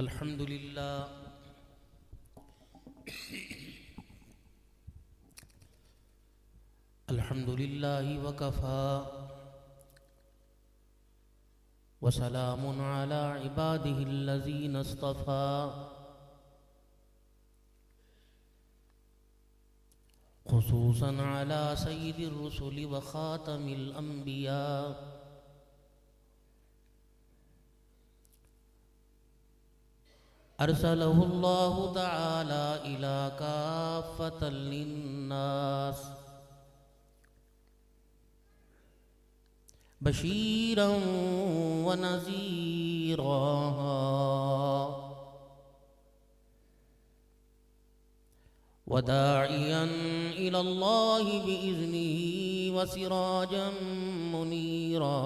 अल्हम्दुलिल्लाह अल्हम्दुलिल्लाहि वकफ़ा वसलामुन अला इबादिहिल्लज़ीना इस्तफ़ा खुसूसन अला सय्यिदिर रुसुलि व ख़ातमिल अंबिया अरसलहुल्लाहु तआला इला काफ़्फ़तल लिन्नास बशीरन व नज़ीरा व दाइयन इलल्लाहि बिइज़्निही व सिराजन मुनीरा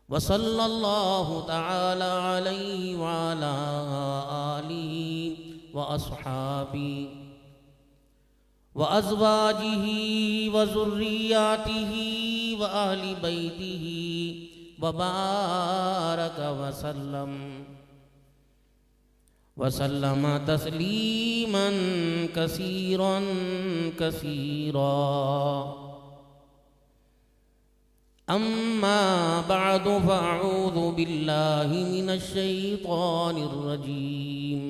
व सल्लल्लाहु तआला अलैहि व अला आलिहि व अस्हाबिही व अज़वाजिही व ज़ुर्रिय्यातिही व अहलि बैतिही व बारक व सल्लम तस्लीमन कसीरन कसीरा अम्मा बअदु फ़अऊज़ु बिल्लाहि मिनश शैतानिर रजीम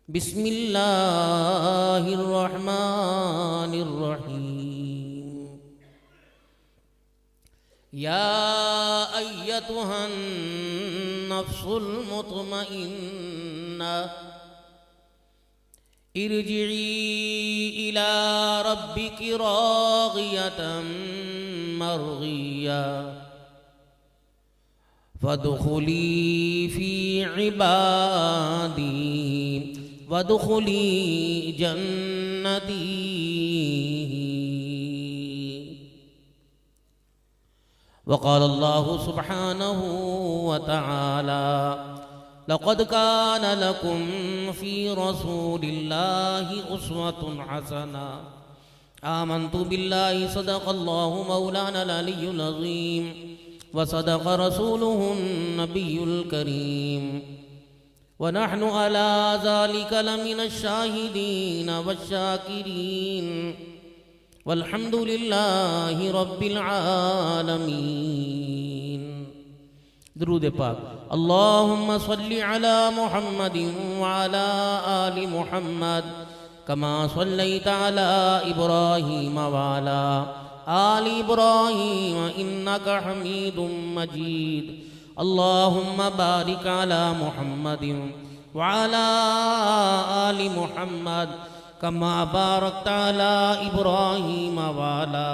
बिस्मिल्लाहिर रहमानिर रहीम या अय्यतुहन नफ्सुल मुतमइन्ना इरजिई इला रब्बिकी राग़ियतन मर्ग़िया फ़दख़ुली फ़ी इबादी वदख़ुली जन्नती वक़ाल अल्लाहु सुब्हानहु व तआला लक़द कान लकुम फ़ी रसूलिल्लाहि उस्वतुन हसना आमन्तु बिल्लाहि सदक़ल्लाहु मौलानल अलियुल अज़ीम व सदक़ रसूलुहुन नबियुल करीम व नहनु अला ज़ालिका लमिनश शाहिदीन वश्शाकिरीन वल्हम्दुलिल्लाहि रब्बिल आलमीन। दुरूद पाक। अल्लाहुम्मा सल्लि अला मुहम्मदिन व अला आलि मुहम्मद कमा सल्लैता अला इब्राहीम व अला आलि इब्राहीम इन्नका हमीदुम मजीद। अल्लाहुम्मा बारिक अला मुहम्मदिन व अला आलि मुहम्मद कमा बारकता अला इब्राहीम व अला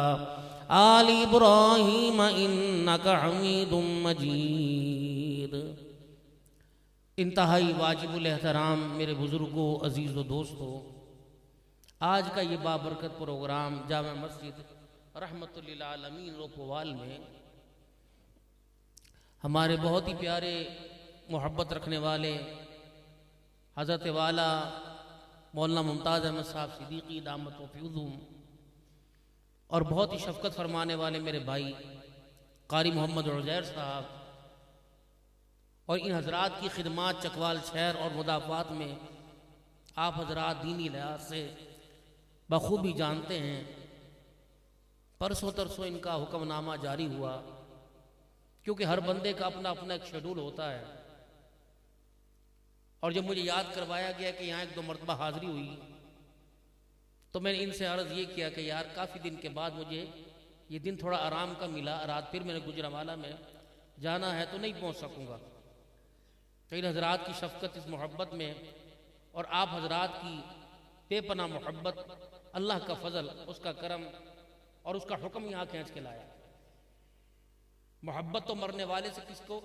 आलि इब्राहीम इन्नका हमीदुम मजीद। इंतहाई वाजिबुल एहतराम मेरे बुज़ुर्गों, अज़ीज़ व दोस्तों, आज का ये बाबरकत प्रोग्राम जामा मस्जिद रहमतुल लिल आलमीन रोपवाल में हमारे बहुत ही प्यारे मोहब्बत रखने वाले हज़रत वाला मौलाना मुमताज़ अहमद साहब सिद्दीकी दामत व फ़यूज़ुहुम और बहुत ही शफ़क़त फरमाने वाले मेरे भाई कारी मोहम्मद उज़ैर साहब और इन हज़रात की खिदमात चकवाल शहर और मुदाफ़ात में आप हज़रात दीनी लिहाज से बखूबी जानते हैं। परसों तरसों इनका हुक्मनामा जारी हुआ, क्योंकि हर बंदे का अपना अपना एक शेड्यूल होता है। और जब मुझे याद करवाया गया कि यहाँ एक दो मरतबा हाज़िरी हुई, तो मैंने इनसे अर्ज़ ये किया कि यार काफ़ी दिन के बाद मुझे ये दिन थोड़ा आराम का मिला, रात फिर मैंने गुजरावाला में जाना है तो नहीं पहुँच सकूँगा। तो इन हज़रात की शफ़क़त, इस मोहब्बत में और आप हज़रात की बेपनाह मोहब्बत, अल्लाह का फ़ज़ल, उसका करम और उसका हुक्म यहाँ खींच के लाया। मोहब्बत तो मरने वाले से किसको,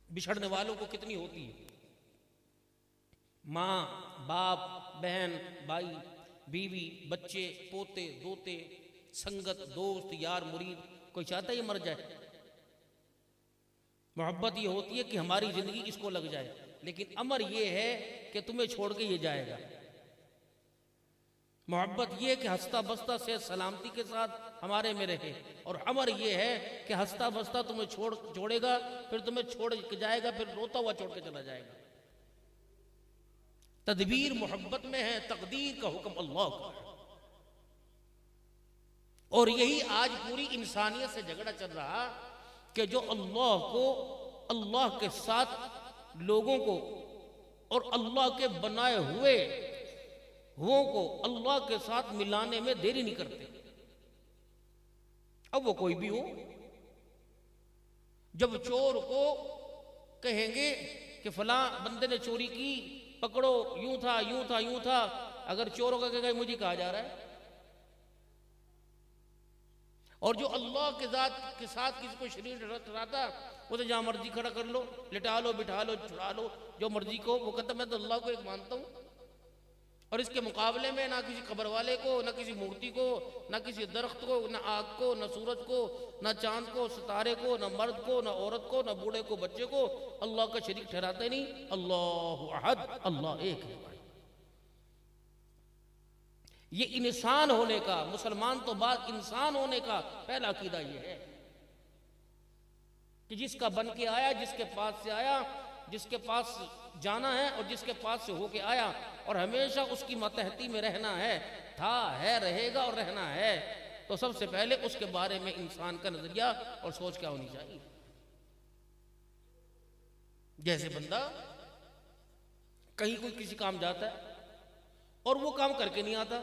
बिछड़ने वालों को कितनी होती है। माँ, बाप, बहन, भाई, बीवी, बच्चे, पोते, दोते, संगत, दोस्त, यार, मुरीद, कोई चाहता ही मर जाए। मोहब्बत ये होती है कि हमारी ज़िंदगी इसको लग जाए, लेकिन अमर ये है कि तुम्हें छोड़ के ये जाएगा। मोहब्बत ये कि हंसता बसता से सलामती के साथ हमारे में रहे, और अमर ये है कि हंसता बसता तुम्हें छोड़ेगा, फिर तुम्हें छोड़ के जाएगा, फिर रोता हुआ छोड़ के चला जाएगा। तदबीर मोहब्बत में है, तकदीर का हुक्म अल्लाह का है। और यही आज पूरी इंसानियत से झगड़ा चल रहा कि जो अल्लाह को, अल्लाह के साथ लोगों को और अल्लाह के बनाए हुए को अल्लाह के साथ मिलाने में देरी नहीं करते। अब वो कोई भी हो, जब चोर को कहेंगे कि फलां बंदे ने चोरी की, पकड़ो, यूं था यूं था यूं था, अगर चोर होगा कहेगा मुझे कहा जा रहा है। और जो अल्लाह के ज़ात के साथ किसी को शरीर ठहराता, उसे जहां मर्जी खड़ा कर लो, लिटा लो, बिठा लो, छुड़ा लो, जो मर्जी को, वो कहता मैं तो अल्लाह को एक मानता हूं। और इसके मुकाबले में ना किसी खबर वाले को, ना किसी मूर्ति को, ना किसी दरख्त को, ना आग को, ना सूरज को, ना चांद को, सितारे को, ना मर्द को, ना औरत को, ना बूढ़े को, बच्चे को अल्लाह का शरीक ठहराते नहीं। अल्लाह अहद, अल्लाह एक है। ये इंसान होने का, मुसलमान तो बाद इंसान होने का पहला अकीदा ये है कि जिसका बन के आया, जिसके पास से आया, जिसके पास जाना है और जिसके पास से होके आया, और हमेशा उसकी मतहती में रहना है, था, है, रहेगा और रहना है, तो सबसे पहले उसके बारे में इंसान का नजरिया और सोच क्या होनी चाहिए। जैसे बंदा कहीं कोई किसी काम जाता है और वो काम करके नहीं आता,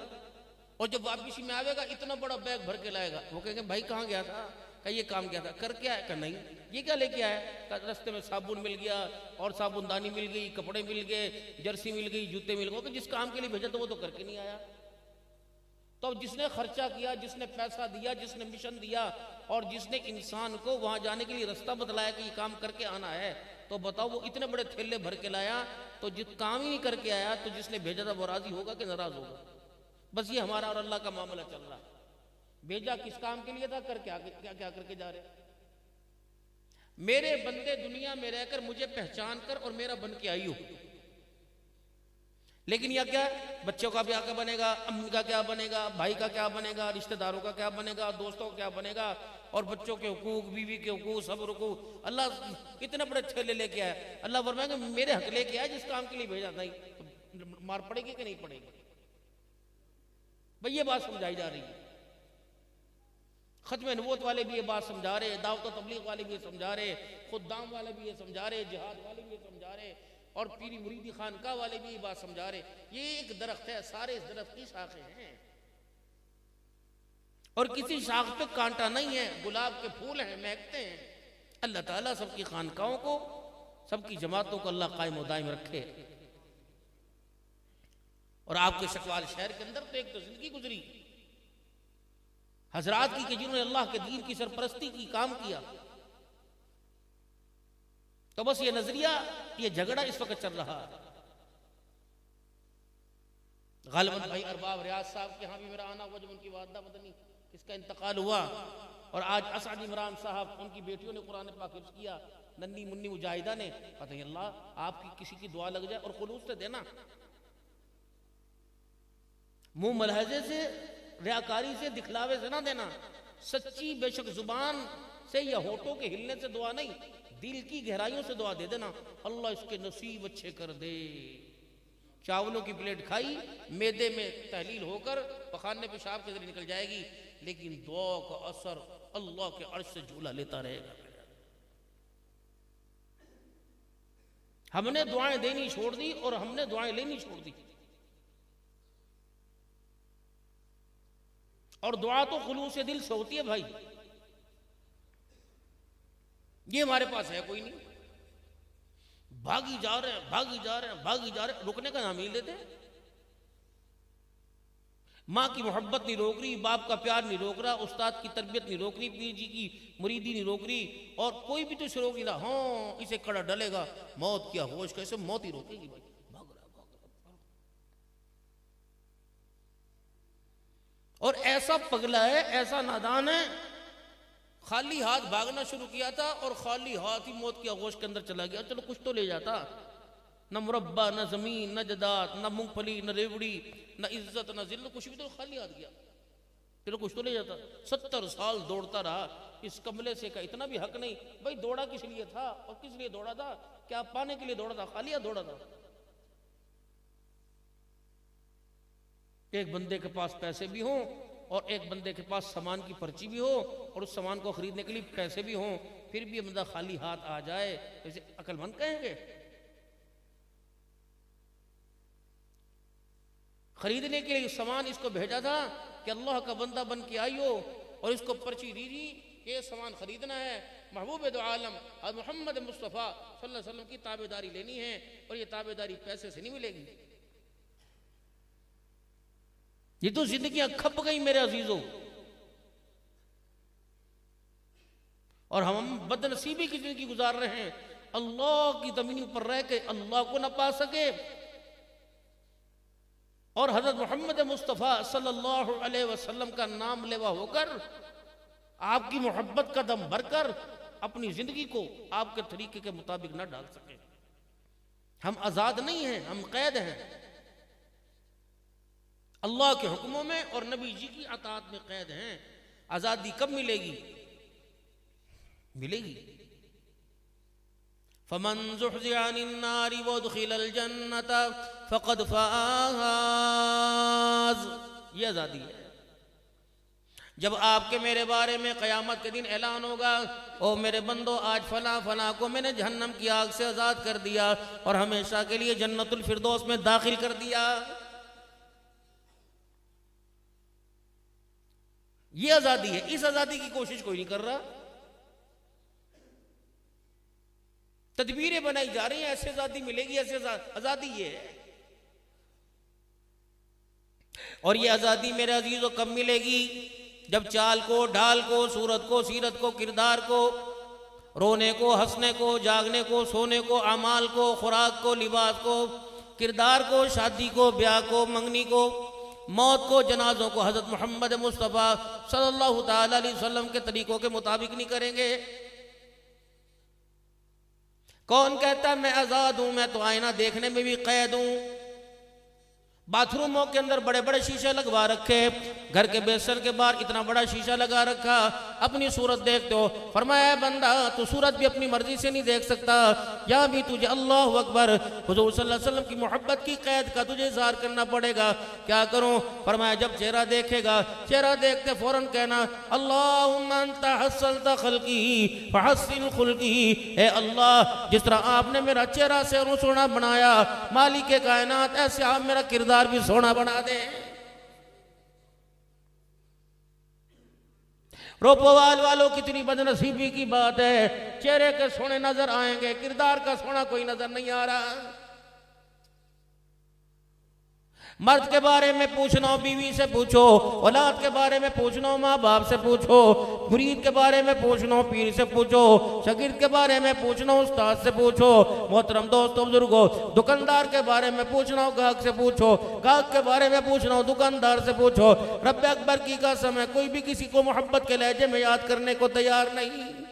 और जब वापसी में आवेगा इतना बड़ा बैग भर के लाएगा, वो कहेंगे भाई कहाँ गया था, का ये काम किया था, कर क्या है, का नहीं, ये क्या लेके आया, का रास्ते में साबुन मिल गया और साबुनदानी मिल गई, कपड़े मिल गए, जर्सी मिल गई, जूते मिल गए, जिस काम के लिए भेजा था वो तो करके नहीं आया। तो जिसने खर्चा किया, जिसने पैसा दिया, जिसने मिशन दिया और जिसने इंसान को वहां जाने के लिए रास्ता बतलाया कि ये काम करके आना है, तो बताओ वो इतने बड़े थैले भर के लाया, तो जिस काम ही नहीं करके आया, तो जिसने भेजा था वो राजी होगा कि नाराज होगा। बस ये हमारा और अल्लाह का मामला चल रहा है। भेजा किस काम के लिए था, कर क्या क्या क्या करके जा रहे। मेरे बंदे दुनिया में रहकर मुझे पहचान कर और मेरा बन के आई हो, लेकिन यह क्या, बच्चों का क्या बनेगा, अम्मी का क्या बनेगा, भाई का क्या बनेगा, रिश्तेदारों का क्या बनेगा, दोस्तों का क्या बनेगा, और बच्चों के हुकूक, बीवी के हुकूक, सब हुकूक। अल्लाह इतने बड़े थैले लेके आया, अल्लाह फरमाएगा मेरे हक लेके आया, जिस काम के लिए भेजा नहीं, तो मार पड़ेगी कि नहीं पड़ेगी। भाई ये बात समझाई जा रही है। खत्म नबूवत वाले भी ये बात समझा रहे, दावत तबलीग वाले भी ये समझा रहे, खुद्दाम वाले भी ये समझा रहे, जिहाद वाले भी ये समझा रहे, और पीरी मुरीदी खानका वाले भी ये बात समझा रहे। ये एक दरख्त है, सारे इस दरख्त की शाखें हैं, और किसी शाख पे कांटा नहीं है, गुलाब के फूल हैं, महकते हैं। अल्लाह ताला सबकी खानकाओं को, सबकी जमातों को अल्लाह कायम दायम रखे। और आपके शकवाल शहर के अंदर तो एक तो जिंदगी गुजरी हजरात की कि जिन्होंने अल्लाह के दीन की सरपरस्ती की, काम किया। तो बस ये नजरिया, ये झगड़ा इस वक्त चल रहा है। गालिबन भाई अरबाब रियाज साहब के यहाँ भी मेरा आना हुआ, जब उनकी वादा मदनी इसका इंतकाल हुआ, और आज असद इमरान साहब, उनकी बेटियों ने कुरान पाक हिफ्ज़ किया, नन्नी मुन्नी मुजाहिदा ने। पता नहीं अल्लाह आपकी किसी की दुआ लग जाए, और खुलूस से देना, मुंह मलहजे से, रियाकारी से, दिखलावे से ना देना। सच्ची बेशक जुबान से या होठों के हिलने से दुआ नहीं, दिल की गहराइयों से दुआ दे देना, अल्लाह इसके नसीब अच्छे कर दे। चावलों की प्लेट खाई, मैदे में तहलील होकर पखाने पेशाब के जरिए निकल जाएगी, लेकिन दुआ का असर अल्लाह के अर्श से झूला लेता रहेगा। हमने दुआएं देनी छोड़ दी और हमने दुआएं लेनी छोड़ दी, और दुआ तो खुलूस से दिल से होती है भाई। ये हमारे पास है कोई नहीं, भागी जा रहे हैं, भागी जा रहे हैं, भागी जा रहे हैं, रुकने का नाम ही लेते। माँ की मोहब्बत नहीं रोक रही, बाप का प्यार नहीं रोक रहा, उस्ताद की तरबियत नहीं रोक रही, पीर जी की मुरीदी नहीं रोक रही, और कोई भी तो इसे रोक नहीं रहा। हाँ इसे कड़ा डलेगा, मौत क्या होश, कैसे मौत ही रोकेगी भाई। और ऐसा पगला है, ऐसा नादान है, खाली हाथ भागना शुरू किया था और खाली हाथ ही मौत की आगोश के अंदर चला गया। चलो कुछ तो ले जाता, न मुरब्बा, न जमीन, न जदाद, न मूंगफली, न रेवड़ी, न इज्जत, न जिल्ल, कुछ भी तो खाली हाथ गया। चलो कुछ तो ले जाता। 70 साल दौड़ता रहा, इस कमले से का इतना भी हक नहीं। भाई दौड़ा किस लिए था और किस लिए दौड़ा था? क्या पाने के लिए दौड़ा था? खाली हाथ दौड़ा था। एक बंदे के पास पैसे भी हों और एक बंदे के पास सामान की पर्ची भी हो और उस सामान को खरीदने के लिए पैसे भी हों, फिर भी बंदा खाली हाथ आ जाए, तो इसे अक्लमंद कहेंगे? खरीदने के लिए सामान इसको भेजा था कि अल्लाह का बंदा बन के आइयो, और इसको पर्ची दी थी कि ये सामान खरीदना है, महबूब दो आलम मोहम्मद मुस्तफ़ा सल्लल्लाहु अलैहि वसल्लम की ताबेदारी लेनी है, और ये ताबेदारी पैसे से नहीं मिलेगी। ये तो जिंदगियां खप गई मेरे अजीजों, और हम बदनसीबी की जिंदगी गुजार रहे हैं। अल्लाह की जमीन पर रह के अल्लाह को न पा सके, और हजरत मोहम्मद मुस्तफ़ा सल्लल्लाहु अलैहि वसल्लम का नाम लेवा होकर आपकी मोहब्बत का दम भरकर अपनी जिंदगी को आपके तरीके के मुताबिक न डाल सके। हम आजाद नहीं हैं, हम कैद हैं अल्लाह के हुक्मों में और नबी जी की अताअत में कैद हैं। आजादी कब मिलेगी? मिलेगी फमन ज़ुहज़िहा अनिन नारि वउदखिलल जन्नत फ़क़द फ़ाज़। ये आजादी है। जब आपके मेरे बारे में क़यामत के दिन ऐलान होगा, ओ मेरे बंदो आज फला फला को मैंने जहन्नम की आग से आज़ाद कर दिया और हमेशा के लिए जन्नतुल फिरदौस में दाखिल कर दिया। ये आजादी है। इस आजादी की कोशिश कोई नहीं कर रहा। तदबीरें बनाई जा रही हैं, ऐसे आजादी मिलेगी, ऐसे आजादी ये है। और ये आजादी मेरे अजीजों कब मिलेगी? जब चाल को, ढाल को, सूरत को, सीरत को, किरदार को, रोने को, हंसने को, जागने को, सोने को, अमाल को, खुराक को, लिबास को, किरदार को, शादी को, ब्याह को, मंगनी को, मौत को, जनाजों को हजरत मोहम्मद मुस्तफ़ा सल्लल्लाहु ताला अलैहि वसल्लम के तरीकों के मुताबिक नहीं करेंगे। कौन कहता है मैं आजाद हूं? मैं तो आईना देखने में भी कैद हूं। बाथरूमों के अंदर बड़े बड़े शीशे लगवा रखे, घर के बेसर के बाहर इतना बड़ा शीशा लगा रखा, अपनी सूरत देखते हो। फरमाया बंदा तू सूरत भी अपनी मर्जी से नहीं देख सकता, यहाँ भी तुझे अल्लाह अकबर हुजूर सल्लल्लाहु अलैहि वसल्लम की मोहब्बत की कैद का तुझे इज़हार करना पड़ेगा। क्या करूं? फरमाया जब चेहरा देखेगा, चेहरा देखते फौरन कहना अल्लाहुम्मा अंता हस्सनता खल्की फहस्सिन खुल्की। ए अल्लाह, जिस तरह आपने मेरा चेहरा से सोना बनाया, मालिक कायनात ऐसे आप मेरा किरदार भी सोना बना दे। रोपोवाल वालों कितनी बदनसीबी की बात है, चेहरे के सोने नजर आएंगे, किरदार का सोना कोई नजर नहीं आ रहा। मर्द के बारे में पूछना बीवी से पूछो, औलाद के बारे में पूछना माँ बाप से पूछो, मुरीद के बारे में पूछना पीर से पूछो, शागिर्द के बारे में पूछना उस्ताद से पूछो। मोहतरम दोस्तों बुजुर्गो, दुकानदार के बारे में पूछना गाहक से पूछो, गाहक के बारे में पूछना दुकानदार से पूछो। रब अकबर की कसम है, कोई भी किसी को मोहब्बत के लहजे में याद करने को तैयार नहीं।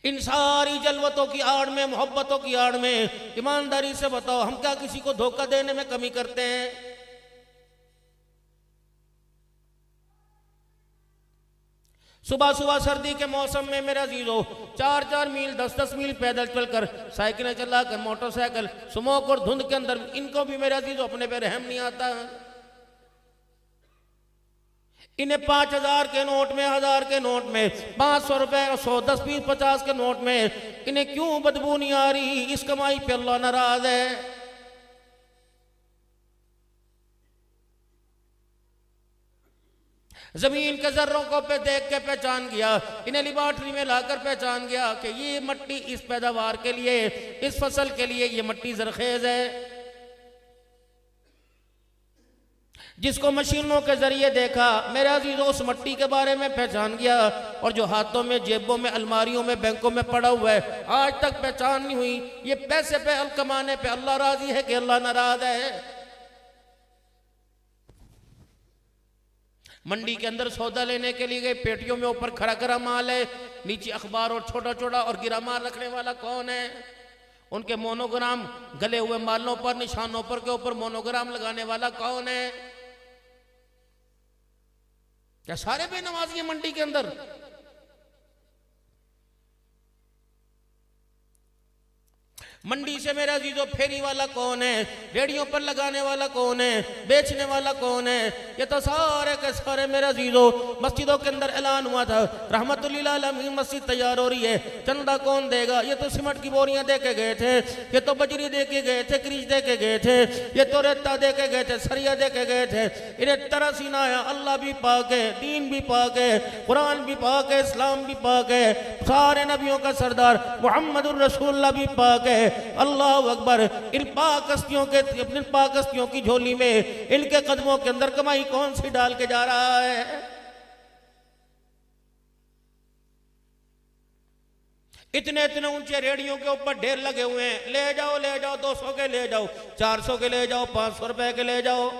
इन सारी जलवतों की आड़ में, मोहब्बतों की आड़ में ईमानदारी से बताओ हम क्या किसी को धोखा देने में कमी करते हैं? सुबह सुबह सर्दी के मौसम में मेरा अजीजों 4-4 मील 10-10 मील पैदल चलकर, साइकिलें चलाकर, मोटरसाइकिल, स्मोक और धुंध के अंदर, इनको भी मेरा अजीजों अपने पे रहम नहीं आता। इन्हें 5000 के नोट में, 1000 के नोट में, 500 रुपए, 100, 10, 20, 50 के नोट में इन्हें क्यों बदबू नहीं आ रही? इस कमाई पे अल्लाह नाराज है। जमीन के जर्रों को पे देख के पहचान गया, इन्हें लिबॉर्टरी में लाकर पहचान गया कि ये मट्टी इस पैदावार के लिए, इस फसल के लिए ये मट्टी जरखेज है। जिसको मशीनों के जरिए देखा मेरे अजीजों, उस मट्टी के बारे में पहचान गया, और जो हाथों में, जेबों में, अलमारियों में, बैंकों में पड़ा हुआ है आज तक पहचान नहीं हुई। ये पैसे पे कमाने पे अल्लाह राजी है कि अल्लाह नाराज है? मंडी के अंदर सौदा लेने के लिए गए, पेटियों में ऊपर खड़ा खड़ा माल है, नीचे अखबार और छोटा छोटा और गिरा माल रखने वाला कौन है? उनके मोनोग्राम गले हुए मालों पर, निशानों पर के ऊपर मोनोग्राम लगाने वाला कौन है? क्या सारे बेनमाजी हैं मंडी के अंदर? मंडी से मेरा अजीजो फेरी वाला कौन है? रेडियो पर लगाने वाला कौन है? बेचने वाला कौन है? ये तो सारे के सारे मेरा अजीजो मस्जिदों के अंदर ऐलान हुआ था रहमतुल्लिल आलमीन मस्जिद तैयार हो रही है, चंदा कौन देगा? ये तो सीमेंट की बोरियां दे के गए थे, ये तो बजरी दे के गए थे, क्रीज दे के गए थे, ये तो रेता दे के गए थे, सरिया दे के गए थे। इन्हें तरस ही ना आया। अल्लाह भी पाक है, दीन भी पाक है, कुरान भी पाक है, इस्लाम भी पाक है, सारे नबियों का सरदार मुहम्मदुर रसूलुल्लाह भी पाक है। अल्लाह अकबर। इन पाक हस्तियों के, अपनी पाक हस्तियों की झोली में इनके कदमों के अंदर कमाई कौन सी डाल के जा रहा है? इतने इतने ऊंचे रेडियो के ऊपर ढेर लगे हुए हैं, ले जाओ 200 के ले जाओ, 400 के ले जाओ, 500 रुपए के ले जाओ।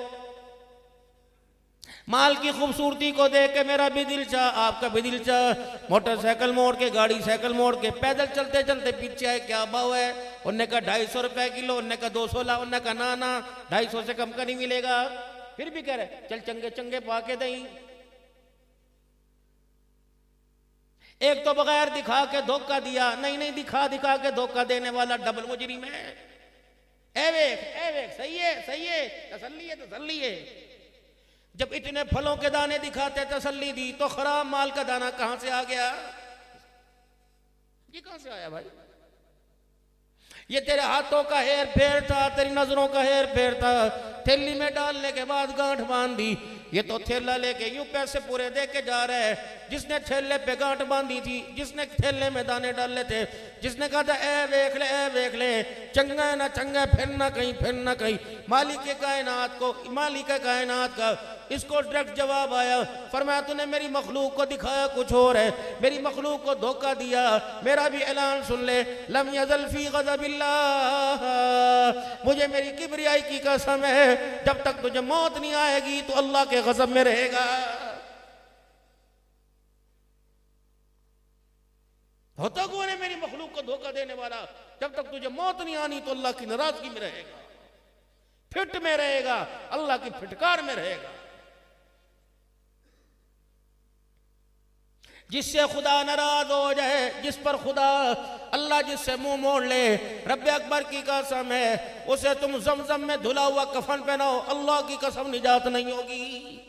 माल की खूबसूरती को देख के मेरा भी दिल चाह, आपका भी दिल चाह। मोटरसाइकिल मोड़ के, गाड़ी साइकिल मोड़ के, पैदल चलते चलते पीछे आए, क्या भाव है? उनने का 250 रुपए किलो, उनने का 200 ला, उनने का ना 250 से कम का नहीं मिलेगा। फिर भी कह रहे चल चंगे चंगे पाके दही। एक तो बगैर दिखा के धोखा दिया, नहीं दिखा दिखा के धोखा देने वाला डबल मुजरिम है। सही है, तसल्ली है। जब इतने फलों के दाने दिखाते तसल्ली दी, तो खराब माल का दाना कहां से आ गया? ये कहां से आया भाई? ये तेरे हाथों का हेर फेर था, तेरी नजरों का हेर फेर था। थैली में डालने के बाद गांठ बांध दी। ये तो थैला लेके यूं पैसे पूरे दे के जा रहा है। जिसने थैले पे गांठ बांधी थी, जिसने थैले में दाने डाले थे, जिसने कहा था ए देख ले चंगा है ना चंगा, फिर ना कहीं। मालिक कायनात का इसको डायरेक्ट जवाब आया, फरमाया तूने मेरी मखलूक को दिखाया कुछ और है, मेरी मखलूक को धोखा दिया। मेरा भी ऐलान सुन ले, लम यज़ल फी ग़ज़बिल्लाह, मुझे मेरी किबरियाई की कसम है, जब तक तुझे मौत नहीं आएगी तो अल्लाह के गज़ब में रहेगा। होता कौन है मेरी मखलूक को धोखा देने वाला? जब तक तुझे मौत नहीं आनी तो अल्लाह की नाराजगी में रहेगा, फिट में रहेगा, अल्लाह की फिटकार में रहेगा। जिससे खुदा नाराज हो जाए, जिस पर खुदा अल्लाह जिससे मुंह मोड़ ले, रब्बे अकबर की कसम है, उसे तुम जमजम में धुला हुआ कफन पहनाओ, अल्लाह की कसम निजात नहीं होगी।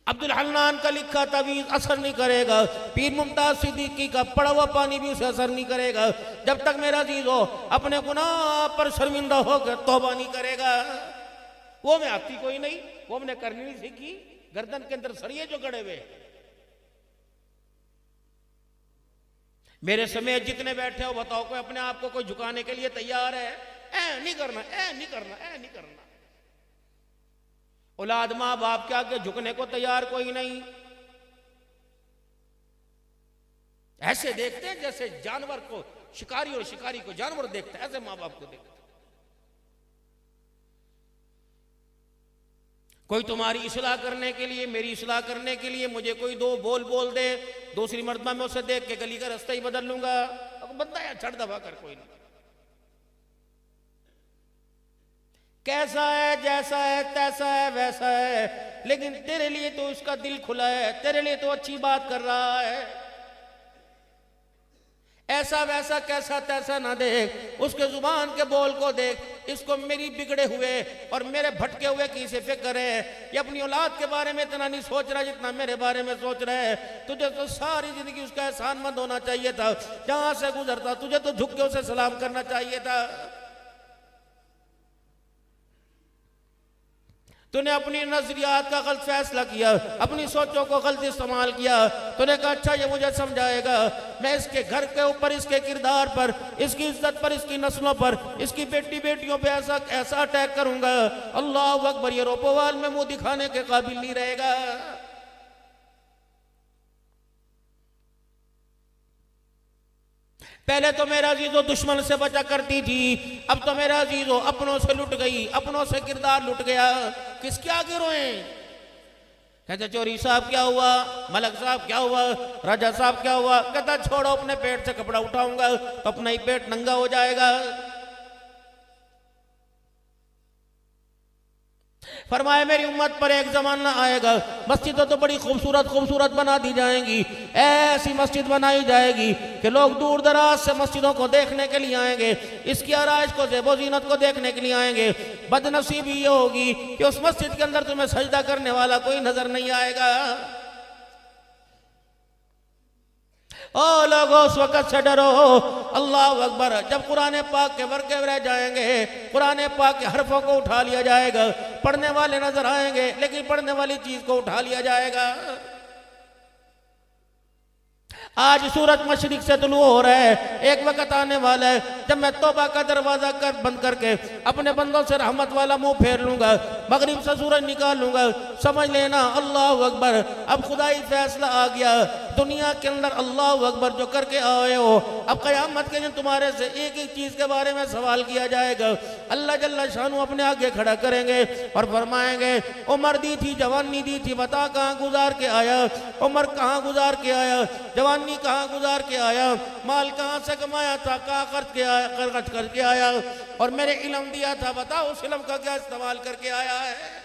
अब्दुल हन्नान का लिखा तवीज़ असर नहीं करेगा, पीर मुमताज सिद्दीकी का पड़ा हुआ पानी भी उसे असर नहीं करेगा, जब तक मेरा अजीज हो अपने गुनाह पर शर्मिंदा होकर तौबा नहीं करेगा। वो में आती कोई नहीं, वो हमने करनी नहीं सीखी। गर्दन के अंदर सरिये जो गड़े हुए, मेरे समेत जितने बैठे हो बताओ कोई अपने आप को कोई झुकाने के लिए तैयार है? ऐ नहीं करना। औलाद माँ बाप के आगे झुकने को तैयार कोई नहीं। ऐसे देखते हैं जैसे जानवर को शिकारी और शिकारी को जानवर देखते हैं, ऐसे माँ बाप को देखते हैं। कोई तुम्हारी इस्लाह करने के लिए, मेरी इस्लाह करने के लिए मुझे कोई दो बोल दे, दूसरी मर्तबा में उसे देख के गली का रास्ता ही बदल लूंगा। अब बंदा यार छड़ दबा कर कोई नहीं। कैसा है, जैसा है, तैसा है, वैसा है, लेकिन तेरे लिए तो उसका दिल खुला है, तेरे लिए तो अच्छी बात कर रहा है। ऐसा वैसा कैसा तैसा ना देख, उसके जुबान के बोल को देख। इसको मेरी बिगड़े हुए और मेरे भटके हुए की से फिक्र है। ये अपनी औलाद के बारे में इतना नहीं सोच रहा जितना मेरे बारे में सोच रहा है। तुझे तो सारी जिंदगी उसका एहसानमंद होना चाहिए था। जहां से गुजरता तुझे तो झुक के उसे सलाम करना चाहिए था। तूने अपनी नजरियात का गलत फैसला किया, अपनी सोचों को गलत इस्तेमाल किया। तूने कहा अच्छा ये मुझे समझाएगा, मैं इसके घर के ऊपर, इसके किरदार पर, इसकी इज्जत पर, इसकी नस्लों पर, इसकी बेटियों पे ऐसा अटैक करूंगा, अल्लाह अकबर, ये रोपोवाल में मुंह दिखाने के काबिल नहीं रहेगा। पहले तो मेरा अजीजो दुश्मन से बचा करती थी, अब तो मेरा अजीजो अपनों से लुट गई, अपनों से किरदार लुट गया। किसके आगे रोए? कहते चोरी साहब क्या हुआ, मलक साहब क्या हुआ, राजा साहब क्या हुआ? कहता छोड़ो, अपने पेट से कपड़ा उठाऊंगा तो अपना ही पेट नंगा हो जाएगा। फरमाए मेरी उम्मत पर एक जमाना आएगा, मस्जिदें तो बड़ी खूबसूरत खूबसूरत बना दी जाएंगी, ऐसी मस्जिद बनाई जाएगी कि लोग दूर दराज से मस्जिदों को देखने के लिए आएंगे, इसकी आराइश को ज़ेबो ज़ीनत को देखने के लिए आएंगे। बदनसीबी ये होगी कि उस मस्जिद के अंदर तुम्हें सजदा करने वाला कोई नजर नहीं आएगा। ओ लोगों, उस वक़्त से डरो। अल्लाह अकबर। जब कुरान पाक के वर्के रह जाएंगे, कुरान पाक के हरफों को उठा लिया जाएगा, पढ़ने वाले नजर आएंगे लेकिन पढ़ने वाली चीज को उठा लिया जाएगा। आज सूरज मशरिक से तुलू हो रहा है, एक वक्त आने वाला है जब मैं तौबा का दरवाजा बंद करके अपने बंदों से रहमत वाला मुंह फेर लूंगा, मगरिब से सूरज निकाल लूंगा। समझ लेना अल्लाह अकबर, अब खुदाई फैसला आ गया। दुनिया के अंदर अल्लाह अकबर जो करके आए हो, अब क़यामत के दिन तुम्हारे से एक एक चीज के बारे में सवाल किया जाएगा। अल्लाह जल्ला शानू अपने आगे खड़ा करेंगे और फरमाएंगे उम्र दी थी, जवानी दी थी, बता कहाँ गुजार के आया, उम्र कहाँ गुजार के आया, जवानी कहाँ गुजार के आया, माल कहाँ से कमाया था, कहाँ खर्च करके आया, और मेरे इल्म दिया था, बताओ उस इल्म का क्या इस्तेमाल करके आया है।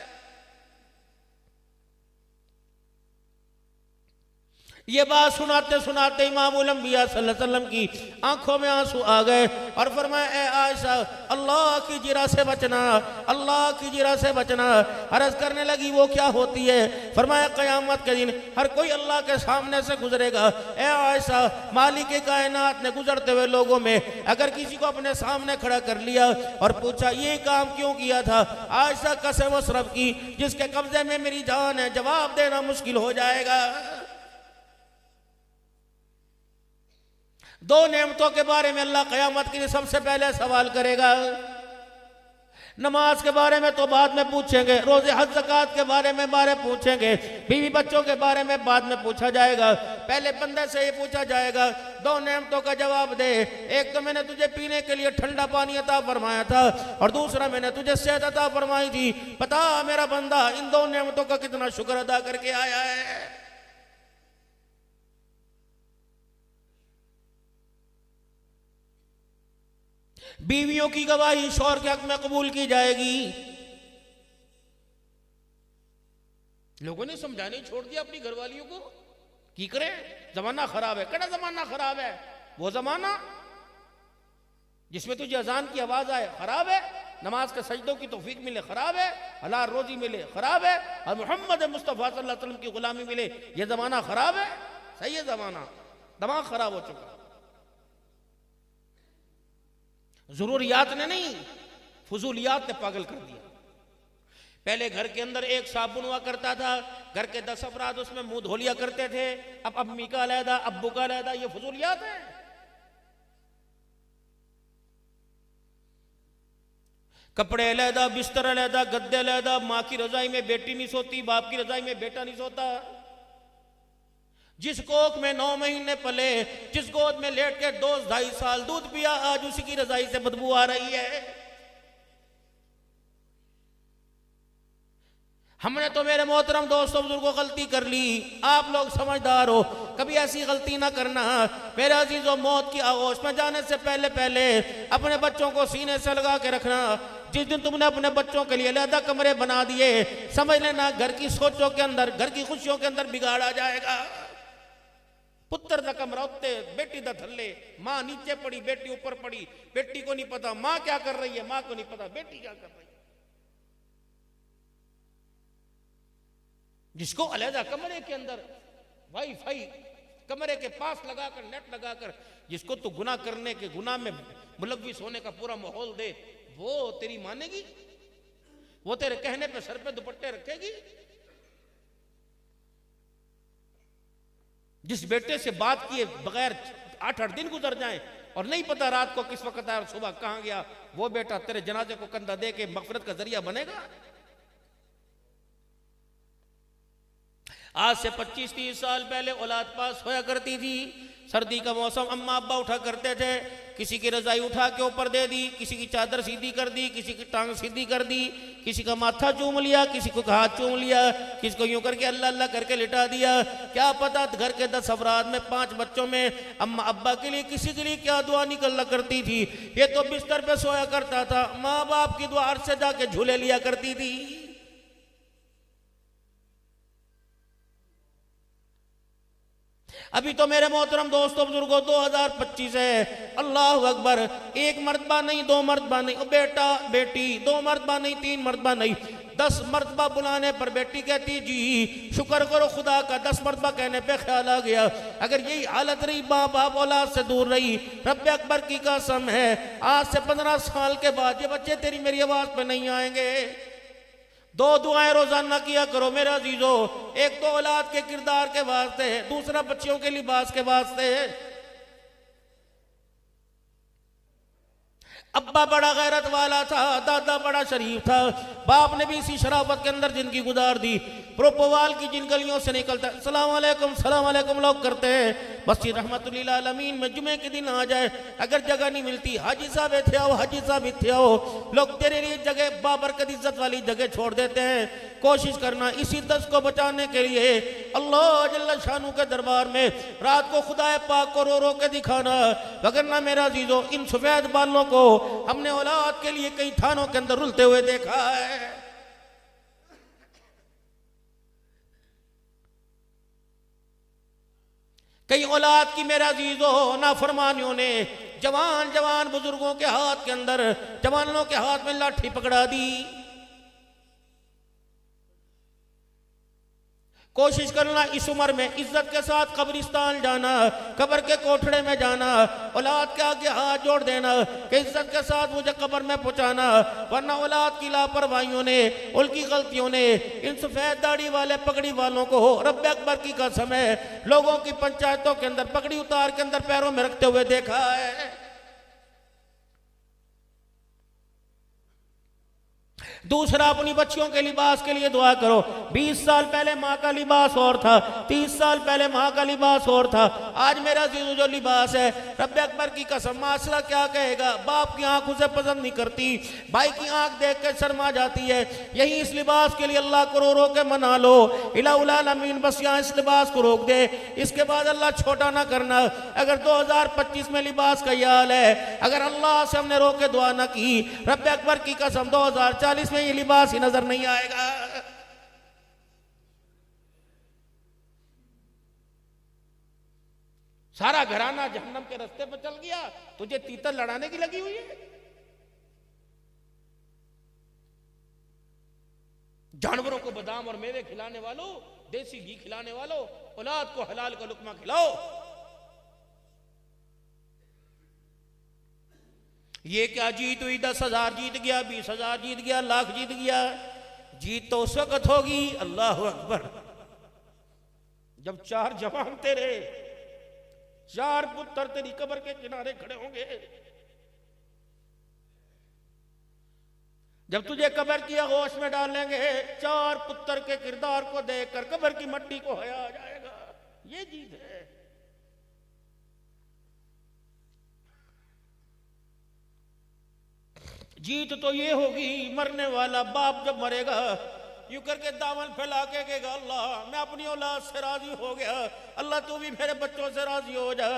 ये बात सुनाते सुनाते इमामुल अंबिया सल्लल्लाहु अलैहि वसल्लम की आंखों में आंसू आ गए और फरमाया ए आयशा, अल्लाह की जिरा से बचना, अल्लाह की जिरा से बचना। अर्ज करने लगी वो क्या होती है? फरमाया क़यामत के दिन हर कोई अल्लाह के सामने से गुजरेगा। ए आयशा, मालिक कायनात ने गुजरते हुए लोगों में अगर किसी को अपने सामने खड़ा कर लिया और पूछा ये काम क्यों किया था, आयशा कसम उस रब की जिसके कब्जे में मेरी जान है, जवाब देना मुश्किल हो जाएगा। दो नेमतों के बारे में अल्लाह क़यामत के लिए सबसे पहले सवाल करेगा। नमाज के बारे में तो बाद में पूछेंगे, रोजे हज ज़कात के बारे में पूछेंगे, बीवी बच्चों के बारे में बाद में पूछा जाएगा। पहले बंदे से ये पूछा जाएगा दो नेमतों का जवाब दे, एक तो मैंने तुझे पीने के लिए ठंडा पानी अता फरमाया था और दूसरा मैंने तुझे सेहत अता फरमाई थी, बता मेरा बंदा इन दो नेमतों का कितना शुक्र अदा करके आया है। बीवियों की गवाही शौहर के हक में कबूल की जाएगी। लोगों ने समझाने छोड़ दिया अपनी घरवालियों को, की करें, जमाना खराब है। कड़ा जमाना खराब है? वो जमाना जिसमें तुझे अजान की आवाज आए खराब है, नमाज के सजदों की तौफीक मिले खराब है, हलाल रोजी मिले खराब है, और मोहम्मद मुस्तफा सल्लल्लाहु अलैहि वसल्लम की गुलामी मिले, ये जमाना खराब है। सही है, जमाना दिमाग खराब हो चुका। जरूरियात ने नहीं, फजूलियात ने पागल कर दिया। पहले घर के अंदर एक साबुन हुआ करता था, घर के 10 अफराद उसमें मुंह धो लिया करते थे। अब अम्मी का अलहदा, अब्बू का अलहदा, ये फजूलियात है। कपड़े अलहदा, बिस्तर अलहदा, गद्दे अलहदा। माँ की रजाई में बेटी नहीं सोती, बाप की रजाई में बेटा नहीं सोता। जिस कोख में 9 महीने पले, जिस गोद में लेट के 2-2.5 साल दूध पिया, आज उसी की रजाई से बदबू आ रही है। हमने तो मेरे मोहतरम दोस्तों बुजुर्गों गलती कर ली, आप लोग समझदार हो, कभी ऐसी गलती ना करना। मेरे अजीजों, मौत की आगोश में जाने से पहले पहले अपने बच्चों को सीने से लगा के रखना। जिस दिन तुमने अपने बच्चों के लिए अलग कमरे बना दिए, समझ लेना घर की सोचों के अंदर, घर की खुशियों के अंदर बिगाड़ आ जाएगा। पुत्र दा कमरा उत्ते, बेटी दा थल्ले, माँ नीचे पड़ी, बेटी ऊपर पड़ी। बेटी को नहीं पता माँ क्या कर रही है, माँ को नहीं पता बेटी क्या कर रही है। जिसको अलहदा कमरे के अंदर वाईफाई कमरे के पास लगाकर, नेट लगाकर, जिसको तू गुनाह करने के, गुनाह में मुलव्विस होने का पूरा माहौल दे, वो तेरी मानेगी? वो तेरे कहने पे सर पे दुपट्टे रखेगी? जिस बेटे से बात किए बगैर 8-8 दिन गुजर जाएं और नहीं पता रात को किस वक्त आया और सुबह कहां गया, वो बेटा तेरे जनाजे को कंधा दे के मगफिरत का जरिया बनेगा? आज से 25-30 साल पहले औलाद पास होया करती थी। सर्दी का मौसम, अम्मा अब्बा उठा करते थे, किसी की रजाई उठा के ऊपर दे दी, किसी की चादर सीधी कर दी, किसी की टांग सीधी कर दी, किसी का माथा चूम लिया, किसी को हाथ चूम लिया, किसी को यूं करके अल्लाह अल्लाह करके लिटा दिया। क्या पता घर के 10 अफराद में 5 बच्चों में अम्मा अब्बा के लिए किसी के लिए क्या दुआ निकलना करती थी। ये तो बिस्तर पे सोया करता था, माँ बाप की दुआ से जाके झूले लिया करती थी। अभी तो मेरे मोहतरम दोस्तों बुजुर्गों 2025 है, अल्लाह अकबर। 1 मरतबा नहीं, 2 मरतबा नहीं, बेटा बेटी 2 मरतबा नहीं, 3 मरतबा नहीं, 10 मरतबा बुलाने पर बेटी कहती जी शुक्र करो खुदा का, 10 मरतबा कहने पे ख्याल आ गया। अगर यही हालत रही, माँ बाप औलाद से दूर रही, रब्बे अकबर की कसम है आज से 15 साल के बाद ये बच्चे तेरी मेरी आवाज पे नहीं आएंगे। 2 दुआएं रोजाना किया करो मेरा अजीजो, एक तो औलाद के किरदार के वास्ते है, दूसरा बच्चियों के लिबास के वास्ते है। अब्बा बड़ा गैरत वाला था, दादा बड़ा शरीफ था, बाप ने भी इसी शराफत के अंदर जिंदगी गुजार दी। प्रोपोवाल की जिन गलियों से निकलता सलाम अलैकुम लोग करते हैं, मस्जिद रहमतुल्लिल आलमीन में जुमे के दिन आ जाए, अगर जगह नहीं मिलती हाजी साहब इत्थे आओ, हाजी साहब इत्थे आओ, लोग तेरे लिए जगह बाबरकत इज्जत वाली जगह छोड़ देते हैं। कोशिश करना इसी 10 को बचाने के लिए अल्लाह जल्ल शानू के दरबार में रात को खुदा पाक को रो रो के दिखाना। वगरना मेरा अजीजों इन सफेद बालों को हमने औलाद के लिए कई थानों के अंदर रुलते हुए देखा है। कई औलाद की मेरा अजीजों नाफरमानियों ने जवान जवान बुजुर्गों के हाथ के अंदर, जवानों के हाथ में लाठी पकड़ा दी। कोशिश करना इस उम्र में इज्जत के साथ कब्रिस्तान जाना, कब्र के कोठड़े में जाना, औलाद के आगे हाथ जोड़ देना कि इज्जत के साथ मुझे कब्र में पहुंचाना। वरना औलाद की लापरवाहियों ने, उनकी गलतियों ने इन सफेद दाढ़ी वाले पगड़ी वालों को रब्बे अकबर की कसम है लोगों की पंचायतों के अंदर पगड़ी उतार के अंदर पैरों में रखते हुए देखा है। दूसरा, अपनी बच्चियों के लिबास के लिए दुआ करो। 20 साल पहले माँ का लिबास और था, 30 साल पहले माँ का लिबास और था, आज मेरा जो लिबास है रब्बे अकबर की कसम माशरा क्या कहेगा। बाप की आंख उसे पसंद नहीं करती, भाई की आंख देख के शर्मा जाती है। यही इस लिबास के लिए अल्लाह को रो रो के मना लो, इलाहुल आलमीन बस यहाँ इस लिबास को रोक दे, इसके बाद अल्लाह छोटा ना करना। अगर 2025 में लिबास का यह हाल है, अगर अल्लाह से हमने रो के दुआ ना की, रब्बे अकबर की कसम 2040 में ये लिबास ही नजर नहीं आएगा। सारा घराना जहन्नम के रास्ते पर चल गया, तुझे तीतर लड़ाने की लगी हुई है। जानवरों को बादाम और मेवे खिलाने वालों, देसी घी खिलाने वालों, औलाद को हलाल का लुकमा खिलाओ। ये क्या जीत हुई? 10,000 जीत गया, 20,000 जीत गया, लाख जीत गया। जीत तो उस वक्त होगी, अल्लाह अकबर, जब 4 जवान तेरे, 4 पुत्र तेरी कब्र के किनारे खड़े होंगे। जब तुझे कब्र की आगोश में डालेंगे, 4 पुत्र के किरदार को देखकर कब्र की मट्टी को हया आ जाएगा। ये जीत है। जीत तो ये होगी, मरने वाला बाप जब मरेगा यूं करके दामन फैला के कहेगा अल्लाह मैं अपनी औलाद से राजी हो गया, अल्लाह तू भी मेरे बच्चों से राजी हो जा।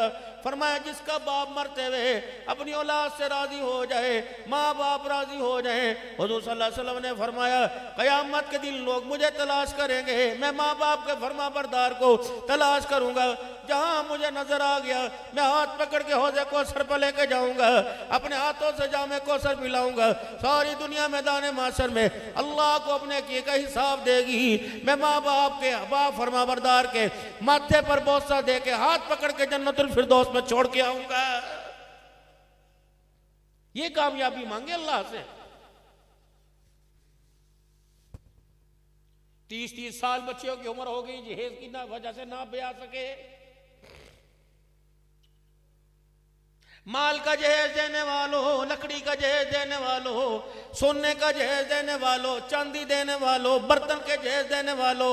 फरमाया जिसका बाप मरते हुए अपनी औलाद से राजी हो जाए, माँ बाप राजी हो जाए, हुजूर सल्लल्लाहु अलैहि वसल्लम ने फरमाया कयामत के दिन लोग मुझे तलाश करेंगे, मैं माँ बाप के फरमाबरदार को तलाश करूंगा। जहां मुझे नजर आ गया मैं हाथ पकड़ के हौज़े कौसर पर लेके जाऊंगा, अपने हाथों से जामे कौसर पिलाऊंगा। सारी दुनिया मैदान माशर में अल्लाह को अपने किए का हिसाब देगी। मैं माँ बाप के बाप फरमाबरदार के माथे पर बोसा दे के हाथ पकड़ के जन्नतुल फिरदौस में छोड़ के आऊंगा। ये कामयाबी मांगे अल्लाह से। 30-30 साल बच्चियों की उम्र हो गई, जहेज की ना वजह से ना ब्याह सके। माल का जहेज देने वालों, लकड़ी का जहेज देने वालों, सोने का जहेज देने वालों, चांदी देने वालों, बर्तन के जहेज देने वालों,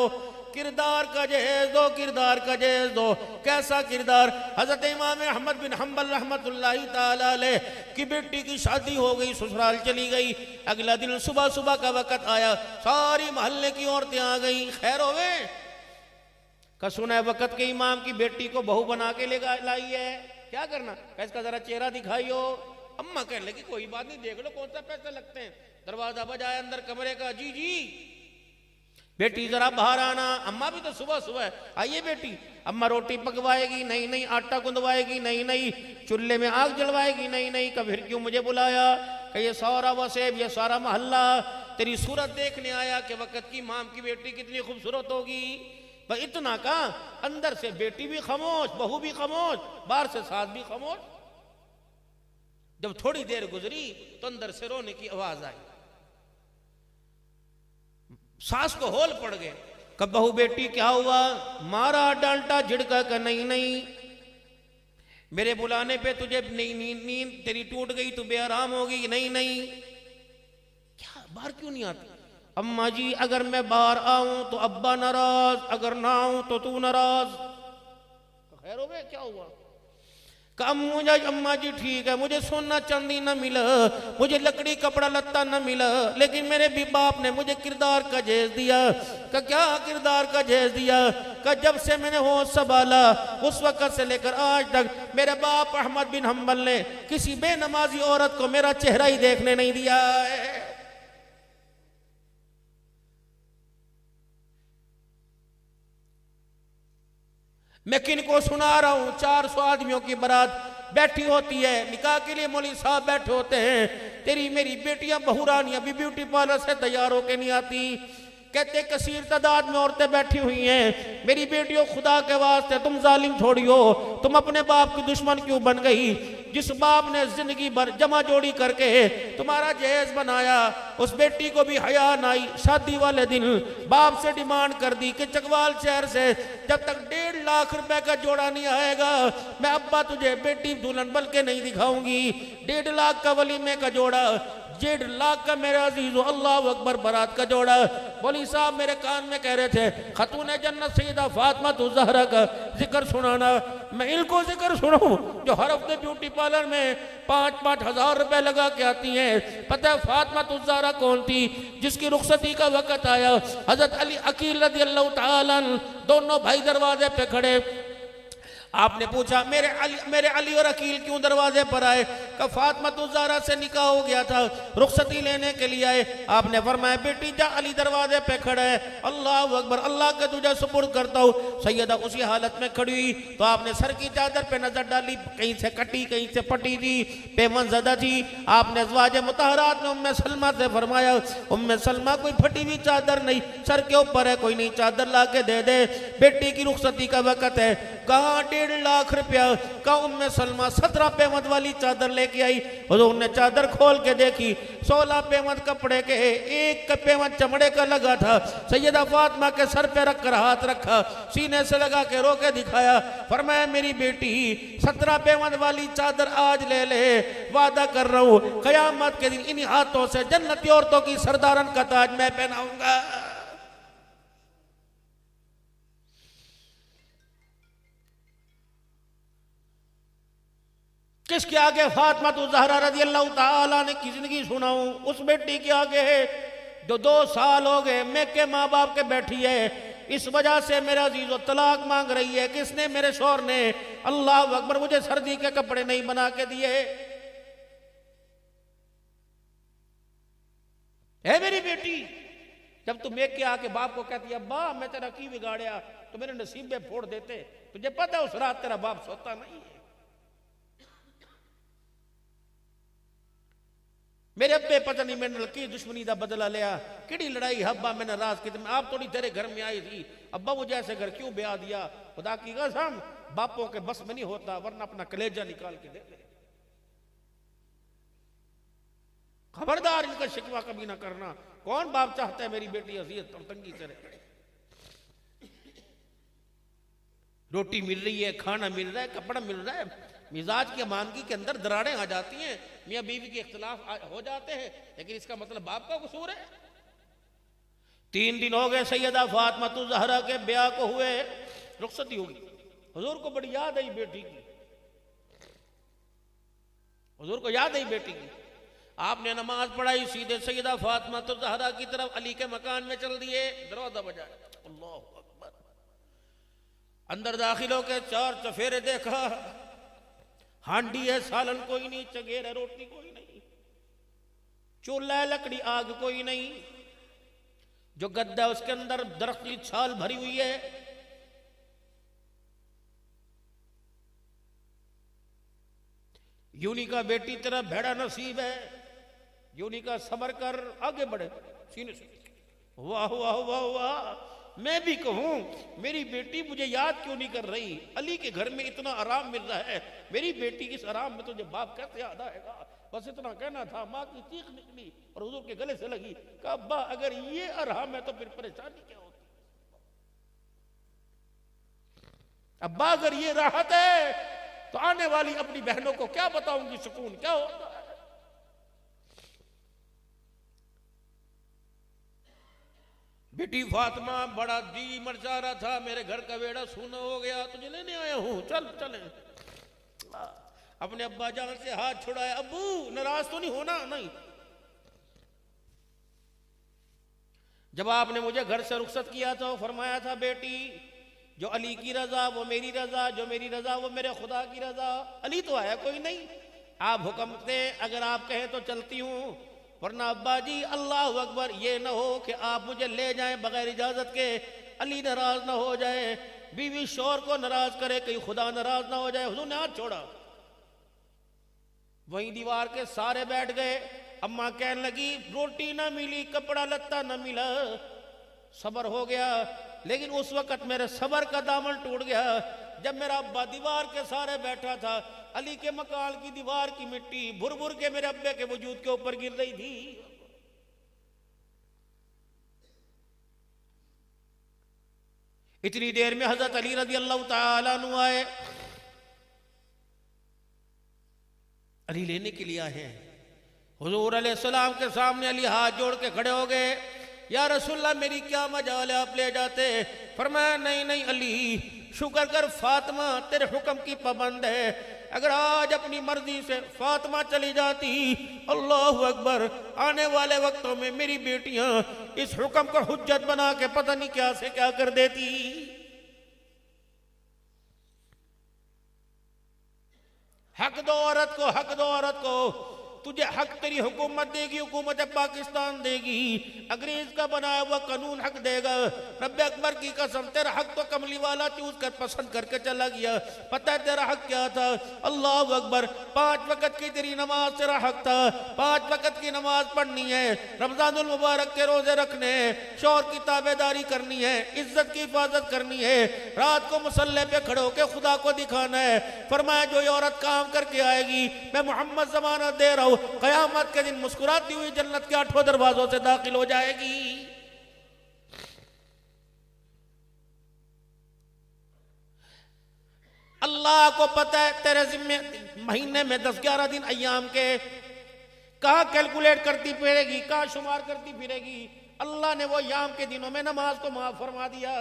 किरदार का जहेज दो, किरदार का जहेज दो। कैसा किरदार? हजरत इमाम अहमद बिन हम्बल रहमतुल्लाहि ताला अलैह की बेटी की शादी हो गई, ससुराल चली गई। अगला दिन सुबह सुबह का वक्त आया, सारी मोहल्ले की औरतें आ गई, खैर होवे का सुना वक्त के इमाम की बेटी को बहू बना के ले लाई है, क्या करना? इसका जरा चेहरा दिखाइयो। अम्मा कहने लगी कोई बात नहीं, देख लो कौन सा पैसे लगते हैं। दरवाजा बजाया अंदर कमरे का, जी जी बेटी जरा बाहर आना। अम्मा भी तो सुबह सुबह, आइए बेटी। अम्मा रोटी पकवाएगी? नहीं नहीं। आटा गुंदवाएगी? नहीं नहीं। चूल्हे में आग जलवाएगी? नहीं नहीं। कब फिर क्यों मुझे बुलाया? कि ये सारा वसेब, ये सारा मोहल्ला तेरी सूरत देखने आया कि वक्त की माम की बेटी कितनी खूबसूरत होगी। पर इतना का अंदर से बेटी भी खामोश, बहू भी खामोश, बाहर से सास भी खामोश। जब थोड़ी देर गुजरी तो अंदर से रोने की आवाज आई। सास को होल पड़ गए। कब बहू बेटी क्या हुआ? मारा डांटा झिड़का का? नहीं नहीं। मेरे बुलाने पे तुझे नींद तेरी टूट गई, तू बेआराम होगी? नहीं नहीं। क्या बाहर क्यों नहीं आती? अम्मा जी अगर मैं बाहर आऊं तो अब्बा नाराज, अगर ना आऊं तो तू नाराज। खैर हो गया, क्या हुआ? मुझे अम्मा जी ठीक है, मुझे सोना चांदी न मिला, मुझे लकड़ी कपड़ा लत्ता न मिला, लेकिन मेरे भी बाप ने मुझे किरदार का जहेज दिया। का क्या किरदार का जहेज दिया? का जब से मैंने होश संभाला उस वक्त से लेकर आज तक मेरे बाप अहमद बिन हम्बल ने किसी बेनमाजी औरत को मेरा चेहरा ही देखने नहीं दिया है। मैं किन को सुना रहा हूं? 400 आदमियों की बारात बैठी होती है, निकाह के लिए मौलवी साहब बैठे होते हैं। तेरी मेरी बेटियां बहुरानियां भी ब्यूटी पार्लर से तैयार होके नहीं आती। कहते कसीर तादाद में औरतें बैठी हुई हैं। मेरी बेटियों खुदा के वास्ते तुम जालिम थोड़ी हो, तुम अपने बाप की दुश्मन क्यों बन गई? जिस बाप ने जिंदगी भर जमा जोड़ी करके तुम्हारा जहेज बनाया, उस बेटी को भी हया न आई। शादी वाले दिन बाप से डिमांड कर दी कि चकवाल शहर से जब तक 1.5 लाख रुपए का जोड़ा नहीं आएगा मैं अब्बा तुझे बेटी दुल्हन बन के नहीं दिखाऊंगी। 1.5 लाख का वलीमे का जोड़ा, 1.5 लाख का मेरा अजीज अल्लाह अकबर बारात का जोड़ा। मौलवी साहब मेरे कान में कह रहे थे खतून जन्नत सैयदा फातिमा ज़हरा का जिक्र सुनाना। मैं इनको जिक्र सुनाऊं जो हर हफ्ते ब्यूटी पार्लर में 5-5 हजार रुपए लगा के आती हैं। पता है फातिमा ज़हरा कौन थी? जिसकी रुखसती का वक्त आया, हजरत अली अकील रज़ी अल्लाह तआला दोनों भाई दरवाजे पे खड़े। आपने पूछा मेरे अली और अकील क्यों दरवाजे पर आए? का फातिमा ज़हरा से निकाह हो गया था, रुखसती लेने के लिए आए। आपने फरमाया बेटी जा, अली दरवाजे पे खड़ा है, अल्लाह अकबर, अल्लाह के तुझे सुपुर्द करता हूँ। सैयदा उसी हालत में खड़ी हुई तो आपने सर की चादर पे नजर डाली, कहीं से कटी कहीं से पटी थी, पेमन ज़दा थी। आपने ज़वाज मुतहरात में उम्मे सलमा से फरमाया उम्मे सलमा कोई फटी हुई चादर नहीं, सर के ऊपर है, कोई नहीं चादर ला के दे दे, बेटी की रुखसती का वक्त है। कहाँ 1.5 लाख रुपया का? उम्मे सलमा 17 पेमत वाली चादर लेके आई। हुजूर ने चादर खोल के देखी, 16 पेमत कपड़े के, एक पेमत चमड़े का लगा था। सैयदा फातिमा के सर पे रख कर हाथ रखा, सीने से लगा के रो के दिखाया, फरमाया मेरी बेटी 17 पेमत वाली चादर आज ले ले, वादा कर रहा हूं कयामत के दिन इन्हीं हाथों से जन्नती औरतों की सरदारन का ताज मैं पहनाऊंगा। किसके आगे? फातिमा ज़हरा रज़ी अल्लाह तआला ने की जिंदगी सुनाऊं? उस बेटी के आगे जो 2 साल हो गए मेके माँ बाप के बैठी है, इस वजह से मेरा अजीज़ो तलाक मांग रही है। किसने? मेरे शौहर ने। अल्लाह अकबर, मुझे सर्दी के कपड़े नहीं बना के दिए। है मेरी बेटी, जब तू मेके आके बाप को कहती है अब्बा मैं तेरा की बिगाड़िया, तो मेरे नसीब में फोड़ देते। तुझे पता है उस रात तेरा बाप सोता नहीं है। मेरे अब्बे पता नहीं मैंने की दुश्मनी का बदला लिया, किड़ी लड़ाई हब्बा मैंने राज की, आप थोड़ी तेरे घर में आई थी, अब्बा वो जैसे घर क्यों ब्याह दिया? खुदा की कसम बापों के बस में नहीं होता, वरना अपना कलेजा निकाल के दे दे। खबरदार इनका शिकवा कभी ना करना। कौन बाप चाहता है मेरी बेटी अजियत और तंगी करे? रोटी मिल रही है, खाना मिल रहा है, कपड़ा मिल रहा है, मिजाज की अमानगी के अंदर दरारें आ जाती हैं, मियाँ बीवी के इख्तिलाफ हो जाते हैं, लेकिन इसका मतलब बाप का कसूर है? 3 दिन हो गए सैयदा फातिमा ज़हरा के ब्याह को हुए, रुखसती होगी। हुजूर को बड़ी याद आई बेटी की, हुजूर को याद आई बेटी की। आपने नमाज पढ़ाई, सीधे सैयदा फातिमा ज़हरा की तरफ अली के मकान में चल दिए, दरवाजा बजाया, अल्लाहु अकबर। अंदर दाखिल होकर 4 चफेरे देखा, हांडी है सालन कोई नहीं, चगेर है रोटी कोई नहीं, चूल्हा है लकड़ी आग कोई नहीं, जो गद्दा है उसके अंदर दरख्त की छाल भरी हुई है। यूनी का बेटी तेरा भेड़ा नसीब है, यूनी का सबर कर, आगे बढ़े सीने से। वाह वाह वाह वाह, मैं भी कहूं मेरी बेटी मुझे याद क्यों नहीं कर रही, अली के घर में इतना आराम मिल रहा है, मेरी बेटी इस आराम में तुझे बाप कैसे याद आएगा। बस इतना कहना था, माँ की चीख निकली और हुजूर के गले से लगी। कहा अब्बा अगर ये आराम है तो फिर परेशानी क्या होती, अब्बा अगर ये राहत है तो आने वाली अपनी बहनों को क्या बताऊंगी सुकून क्या होता है। बेटी फातिमा बड़ा जी मरचा रहा था, मेरे घर का बेड़ा सूना हो गया, तुझे लेने आया हूं, चल चले। अपने अब्बा जान से हाथ छुड़ाया, अब्बू नाराज तो नहीं होना, नहीं। जब आपने मुझे घर से रुखसत किया था, फरमाया था बेटी जो अली की रजा वो मेरी रजा, जो मेरी रजा वो मेरे खुदा की रजा। अली तो आया कोई नहीं, आप हुक्म दें, अगर आप कहें तो चलती हूं, वरना अब्बा जी अल्लाह अकबर, ये ना हो कि आप मुझे ले जाएं बगैर इजाजत के, अली नाराज ना हो जाए, बीवी शोर को नाराज करे, कहीं खुदा नाराज ना हो जाए। हुजूर ने हाथ छोड़ा, वहीं दीवार के सारे बैठ गए। अम्मा कहने लगी रोटी ना मिली, कपड़ा लत्ता ना मिला, सबर हो गया, लेकिन उस वक्त मेरे सबर का दामन टूट गया जब मेरा अब्बा दीवार के सारे बैठा था। अली के मकान की दीवार की मिट्टी भुर भुर के मेरे अब्बे के वजूद के ऊपर गिर रही थी। इतनी देर में हजरत अली रज़ी अल्लाह तआला अन्हु आए, अली लेने के लिए आए हैं। हुजूर अलैहिस्सलाम के सामने अली हाथ जोड़ के खड़े हो गए, या रसूलल्लाह मेरी क्या मजाल है, आप ले जाते। फरमाया नहीं नहीं अली, शुक्र कर फातिमा तेरे हुक्म की पाबंद है, अगर आज अपनी मर्जी से फातिमा चली जाती, अल्लाहु अकबर, आने वाले वक्तों में मेरी बेटियां इस हुक्म को हुज्जत बना के पता नहीं क्या से क्या कर देती। हक दो औरत को, हक दो औरत को, तुझे हक तेरी हुकूमत देगी, हुकूमत पाकिस्तान देगी, अंग्रेज का बनाया हुआ कानून हक देगा। रब्बे अकबर की कसम, तेरा हक तो कमली वाला चूज कर पसंद करके चला गया। पता है तेरा हक क्या था? अल्लाह अकबर, 5 वक्त की तेरी नमाज तेरा हक था, 5 वक्त की नमाज पढ़नी है, रमजानुल मुबारक के रोजे रखने, शौहर की ताबेदारी करनी है, इज्जत की हिफाजत करनी है, रात को मुसल्ले पे खड़े होकर खुदा को दिखाना है। फरमाया जो ये औरत काम करके आएगी, मैं मोहम्मद जमानत दे रहा हूं, कयामत के दिन मुस्कुराती हुई जन्नत के 8 दरवाजों से दाखिल हो जाएगी। अल्लाह को पता है तेरे जिम्मे महीने में 10-11 दिन अय्याम के, कहां कैलकुलेट करती फिरेगी, कहां शुमार करती फिरेगी। अल्लाह ने वो अय्याम के दिनों में नमाज को माफ फरमा दिया।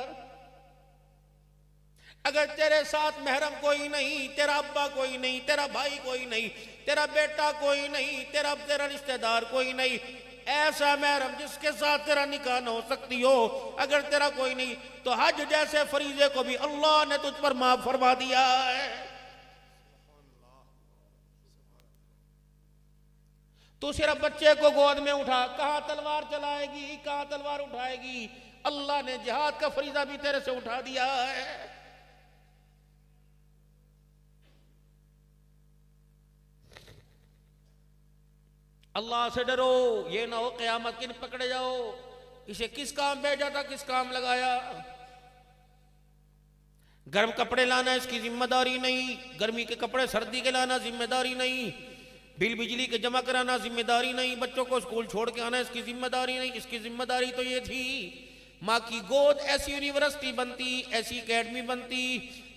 अगर तेरे साथ महरम कोई नहीं, तेरा अब्बा कोई नहीं, तेरा भाई कोई नहीं, तेरा बेटा कोई नहीं, तेरा रिश्तेदार कोई नहीं, ऐसा महरम जिसके साथ तेरा निकाह न हो सकती हो, अगर तेरा कोई नहीं, तो हज जैसे फरीजे को भी अल्लाह ने तुझ पर माफ फरमा दिया है। तू सिर्फ बच्चे को गोद में उठा, कहां तलवार चलाएगी, कहां तलवार उठाएगी। अल्लाह ने जिहाद का फरीजा भी तेरे से उठा दिया है। अल्लाह से डरो, ये ना हो क़यामत के दिन पकड़े जाओ, इसे किस काम भेजा था, किस काम लगाया। गर्म कपड़े लाना इसकी जिम्मेदारी नहीं, गर्मी के कपड़े सर्दी के लाना जिम्मेदारी नहीं, बिल बिजली के जमा कराना जिम्मेदारी नहीं, बच्चों को स्कूल छोड़ के आना इसकी जिम्मेदारी नहीं। इसकी जिम्मेदारी तो ये थी, माँ की गोद ऐसी यूनिवर्सिटी बनती, ऐसी एकेडमी बनती,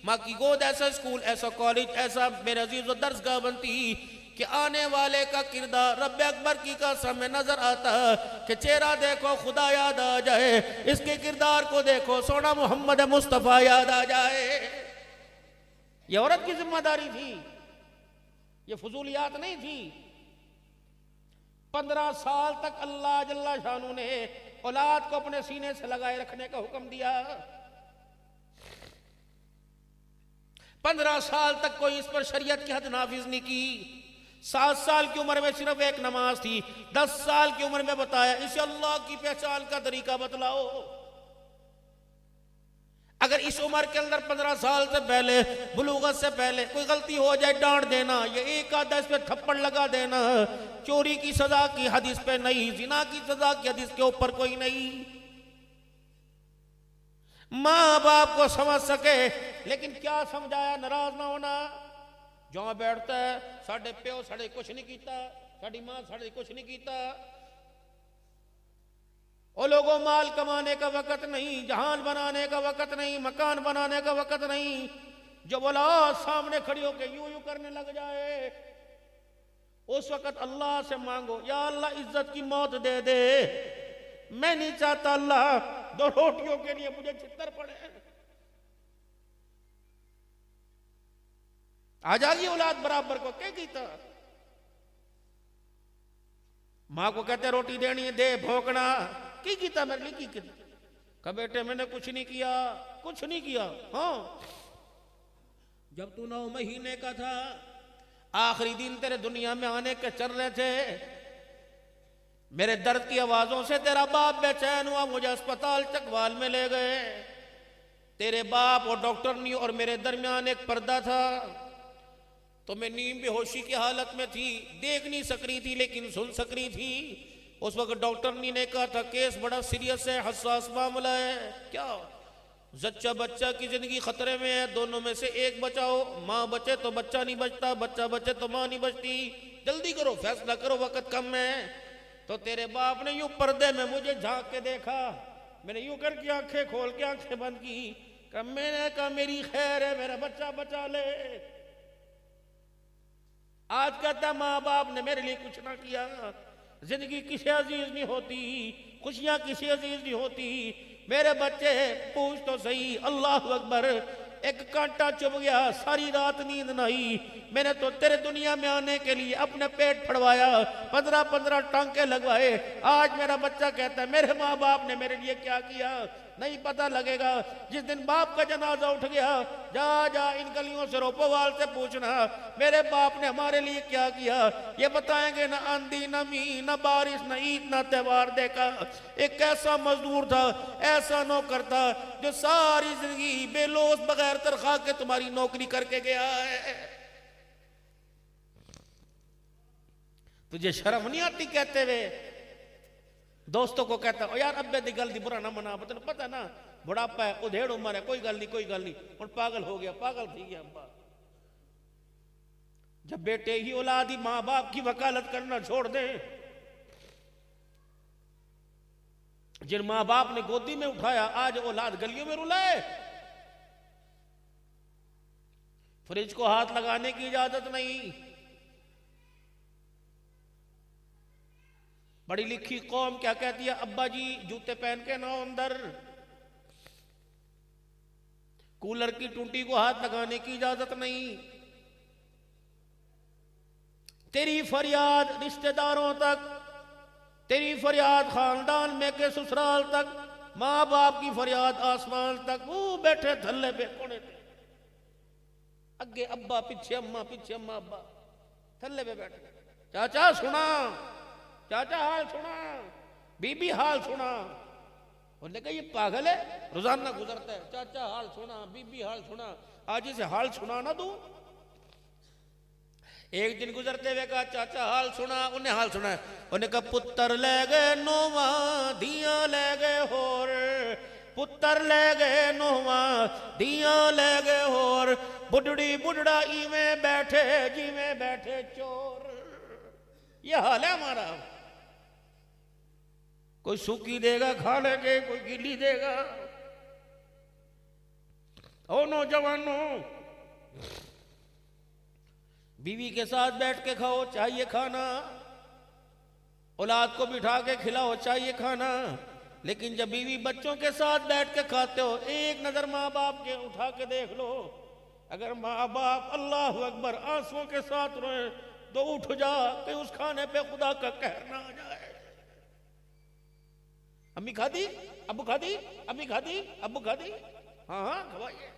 माँ की गोद ऐसा स्कूल, ऐसा कॉलेज, ऐसा मेरे अजीज दर्सगाह बनती कि आने वाले का किरदार रब्बे अकबर की कसम में नजर आता है कि चेहरा देखो खुदा याद आ जाए, इसके किरदार को देखो सोना मोहम्मद मुस्तफ़ा याद आ जाए। ये औरत की जिम्मेदारी थी, ये फजूलियात नहीं थी। 15 साल तक अल्लाह जल्ला शानू ने औलाद को अपने सीने से लगाए रखने का हुक्म दिया। 15 साल तक कोई इस पर शरीयत की हद नाफिज नहीं की। 7 साल की उम्र में सिर्फ एक नमाज थी। 10 साल की उम्र में बताया इसे अल्लाह की पहचान का तरीका बतलाओ। अगर इस उम्र के अंदर 15 साल से पहले, बुलूगत से पहले कोई गलती हो जाए डांट देना, ये एक आधा इस पे थप्पड़ लगा देना। चोरी की सजा की हदीस पे नहीं, जिना की सजा की हदीस के ऊपर कोई नहीं। माँ बाप को समझ सके, लेकिन क्या समझाया, नाराज ना होना। जहां बैठता है साढ़े प्यो साढ़े कुछ नहीं कीता, साड़ी मां साढ़े कुछ नहीं कीता। ओ लोगों, माल कमाने का वक्त नहीं, जहान बनाने का वक्त नहीं, मकान बनाने का वक्त नहीं। जो बोला सामने खड़ी होकर यूं यूं करने लग जाए, उस वक्त अल्लाह से मांगो, या अल्लाह इज्जत की मौत दे दे। मैं नहीं चाहता अल्लाह 2 रोटियों के लिए मुझे छितर पड़े। आ जाएगी औलाद बराबर को क्या कीता। मां को कहते रोटी देनी है, दे, भोंकना की कीता मेरे लिए की। कहा बेटे मैंने कुछ नहीं किया, कुछ नहीं किया। हाँ, जब तू 9 महीने का था, आखिरी दिन तेरे दुनिया में आने के चल रहे थे, मेरे दर्द की आवाजों से तेरा बाप बेचैन हुआ, मुझे अस्पताल चकवाल में ले गए। तेरे बाप और डॉक्टर नहीं और मेरे दरमियान एक पर्दा था, तो मैं नींद बेहोशी की हालत में थी, देख नहीं सक रही थी लेकिन सुन सक रही थी। उस वक्त डॉक्टर ने कहा था केस बड़ा सीरियस है, हसास मामला है। क्या जच्चा बच्चा की जिंदगी खतरे में है, दोनों में से एक बचाओ। माँ बचे तो बच्चा नहीं बचता, बच्चा बचे तो माँ नहीं बचती। जल्दी करो, फैसला करो, वक्त कम है। तो तेरे बाप ने यूं पर्दे में मुझे झांक के देखा, मैंने यूं करके आंखें खोल के आंखें बंद की। मैंने कहा मेरी खैर है, मेरा बच्चा बचा ले। आज कहता माँ बाप ने मेरे लिए कुछ ना किया। जिंदगी किसे अजीज नहीं होती, खुशियां किसे अजीज नहीं होती। मेरे बच्चे पूछ तो सही, अल्लाह अकबर, एक कांटा चुभ गया, सारी रात नींद नहीं। मैंने तो तेरे दुनिया में आने के लिए अपने पेट फड़वाया, 15-15 टांके लगवाए। आज मेरा बच्चा कहता है मेरे माँ बाप ने मेरे लिए क्या किया। नहीं पता लगेगा जिस दिन बाप का जनाजा उठ गया। जा जा इन गलियों से रोपोवाल से पूछना मेरे बाप ने हमारे लिए क्या किया। ये बताएंगे ना आंधी न मी न बारिश न ईद न त्योहार देखा। एक ऐसा मजदूर था, ऐसा नौकर था जो सारी जिंदगी बेलोस बगैर तनख्वाह के तुम्हारी नौकरी करके गया है। तुझे शर्म नहीं आती कहते हुए? दोस्तों को कहता ओ यार अब्बे दी गल दी बुरा ना मना, तेन पता ना बुढ़ापा है, उधेड़ उम्र है, कोई गल नहीं कोई गल नहीं। और पागल हो गया, पागल थी गया अब्बा। जब बेटे ही औलाद ही मां बाप की वकालत करना छोड़ दे, जिन मां बाप ने गोदी में उठाया आज औलाद गलियों में रुलाए। फ्रिज को हाथ लगाने की इजाजत नहीं। बड़ी लिखी कौम क्या कहती है, अब्बा जी जूते पहन के ना अंदर। कूलर की टूटी को हाथ लगाने की इजाजत नहीं। तेरी फरियाद रिश्तेदारों तक, तेरी फरियाद खानदान में के ससुराल तक, माँ बाप की फरियाद आसमान तक। वो बैठे थल्ले पे कोने पे, अगे अब्बा पीछे अम्मा अब्बा, थल्ले पे बैठे। चाचा सुना, चाचा हाल सुना, बीबी हाल सुना। बोले कहा ये पागल है, रोजाना गुजरता है चाचा हाल सुना बीबी हाल सुना, आज इसे हाल सुना ना दूं। एक दिन गुजरते हुए कहा चाचा हाल सुना, उन्हें हाल सुना। उन्हें कहा पुत्र ले गए नोवा, धिया ले गए होर। पुत्र ले गए नोवा, धिया ले गए होर। बुढ़ड़ी बुढ़ड़ा इवें बैठे जिवें बैठे चोर। ये हाल है हमारा। कोई सूखी देगा खा लेंगे, कोई गीली देगा। ओ नौजवानों, बीवी के साथ बैठ के खाओ, चाहिए खाना, औलाद को बिठा के खिलाओ, चाहिए खाना। लेकिन जब बीवी बच्चों के साथ बैठ के खाते हो, एक नजर माँ बाप के उठा के देख लो। अगर माँ बाप अल्लाह अकबर आंसुओं के साथ रोए तो उठ जा कि उस खाने पे खुदा का कहर ना आ जाए। अम्मी खादी, अब्बू खादी, अम्मी खादी, अब्बू खादी, हाँ हाँ खवाइए।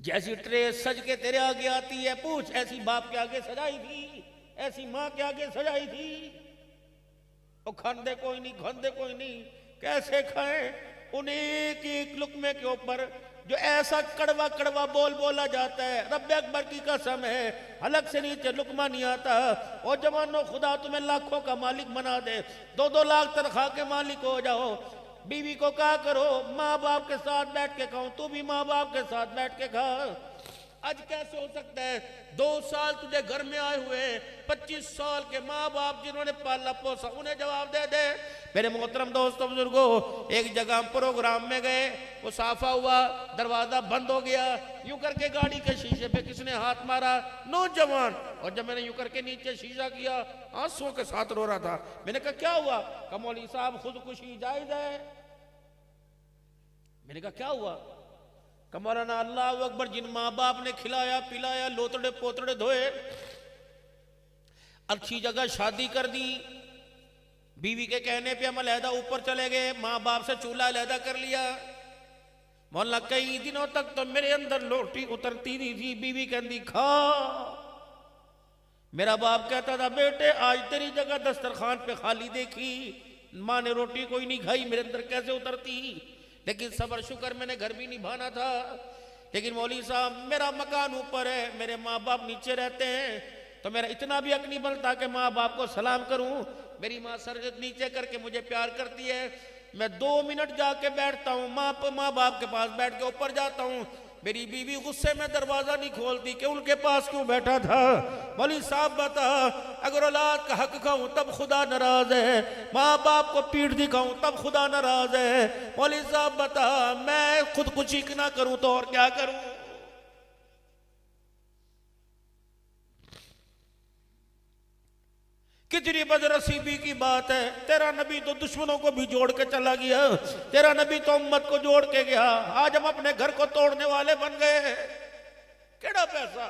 जैसी ट्रे सज के तेरे आगे आती है, पूछ ऐसी बाप के आगे सजाई थी, ऐसी माँ के आगे सजाई थी? और खाने कोई नहीं, खाने कोई नहीं, कैसे खाएं? उन एक एक लुकमे के ऊपर जो ऐसा कड़वा कड़वा बोल बोला जाता है, रब्बे अकबर की कसम है हलक से नीचे लुकमा नहीं आता। और जवानों, खुदा तुम्हें लाखों का मालिक बना दे, 2-2 लाख तनख्वाह के मालिक हो जाओ, बीवी को क्या करो, माँ बाप के साथ बैठ के खाओ, तू भी माँ बाप के साथ बैठ के खा। आज कैसे हो सकता है 2 साल तुझे घर में आए हुए 25 साल के माँ बाप जिन्होंने पाला पोसा, उन्हें जवाब दे दे। मेरे मोहतरम दोस्तों बुजुर्गों, एक जगह प्रोग्राम में गए, वो साफा हुआ, दरवाजा बंद हो गया, यूं करके गाड़ी के शीशे पे किसने हाथ मारा? नौजवान। और जब मैंने यूं करके नीचे शीशा किया, आंसुओं के साथ रो रहा था। मैंने कहा क्या हुआ? कहा मौलवी साहब खुदकुशी जायज है। मैंने कहा क्या हुआ? कमौलाना अल्लाह अकबर, जिन माँ बाप ने खिलाया पिलाया, लोतड़े पोतड़े धोए, अच्छी जगह शादी कर दी, बीवी के कहने पे हम अलहदा ऊपर चले गए, माँ बाप से चूल्हा अलहदा कर लिया। मौलाना कई दिनों तक तो मेरे अंदर रोटी उतरती नहीं थी, बीवी कहती खा। मेरा बाप कहता था बेटे आज तेरी जगह दस्तरखान पे खाली देखी, माँ ने रोटी कोई नहीं खाई, मेरे अंदर कैसे उतरती? लेकिन सबर शुक्र मैंने घर भी निभाना था। लेकिन मौलवी साहब मेरा मकान ऊपर है, मेरे माँ बाप नीचे रहते हैं, तो मेरा इतना भी हक नहीं बनता कि माँ बाप को सलाम करूं। मेरी माँ सर नीचे करके मुझे प्यार करती है, मैं 2 मिनट जाके बैठता हूँ, माँ बाप के पास बैठ के ऊपर जाता हूँ, मेरी बीवी गुस्से में दरवाजा नहीं खोलती कि उनके पास क्यों बैठा था। मौलवी साहब बता, अगर औलाद का हक खाऊं तब खुदा नाराज है, माँ बाप को पीठ दिखाऊं तब खुदा नाराज है। मौलवी साहब बता, मैं खुदकुशी ना करूं तो और क्या करूं? कितनी बदनसीबी की बात है, तेरा नबी तो दुश्मनों को भी जोड़ के चला गया, तेरा नबी तो उम्मत को जोड़ के गया, आज हम अपने घर को तोड़ने वाले बन गए। केड़ा पैसा?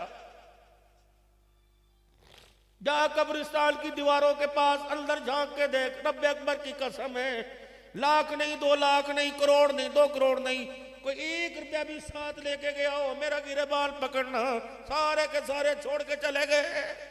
जा कब्रिस्तान की दीवारों के पास अंदर झांक के देख, रब्बे अकबर की कसम है, लाख नहीं, 2 लाख नहीं, करोड़ नहीं, 2 करोड़ नहीं, कोई 1 रुपया भी साथ लेके गया हो, मेरा गिरेबान पकड़ना, सारे के सारे छोड़ के चले गए।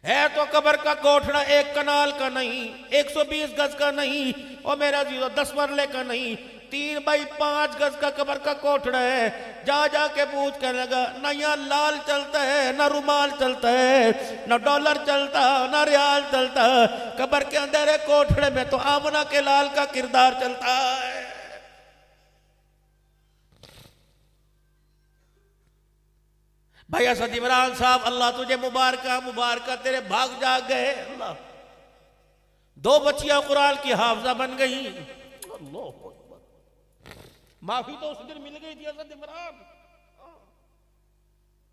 है तो कब्र का कोठड़ा 1 कनाल का नहीं, 120 गज का नहीं, और मेरा जीरो 10 मरले का नहीं, 3 बाई 5 गज का कब्र का कोठड़ा है। जा जाके पूछ कर लगा, ना यहाँ लाल चलता है, ना रुमाल चलता है, ना डॉलर चलता, ना रियाल चलता, कब्र के अंदर कोठड़े में तो आमना के लाल का किरदार चलता है। भाई असद इमरान साहब, अल्लाह तुझे मुबारक, तेरे भाग जाग गए। अल्लाह 2 बच्चियां कुरान की हाफजा बन गई। माफी तो उस दिन मिल गई थी असद इमरान,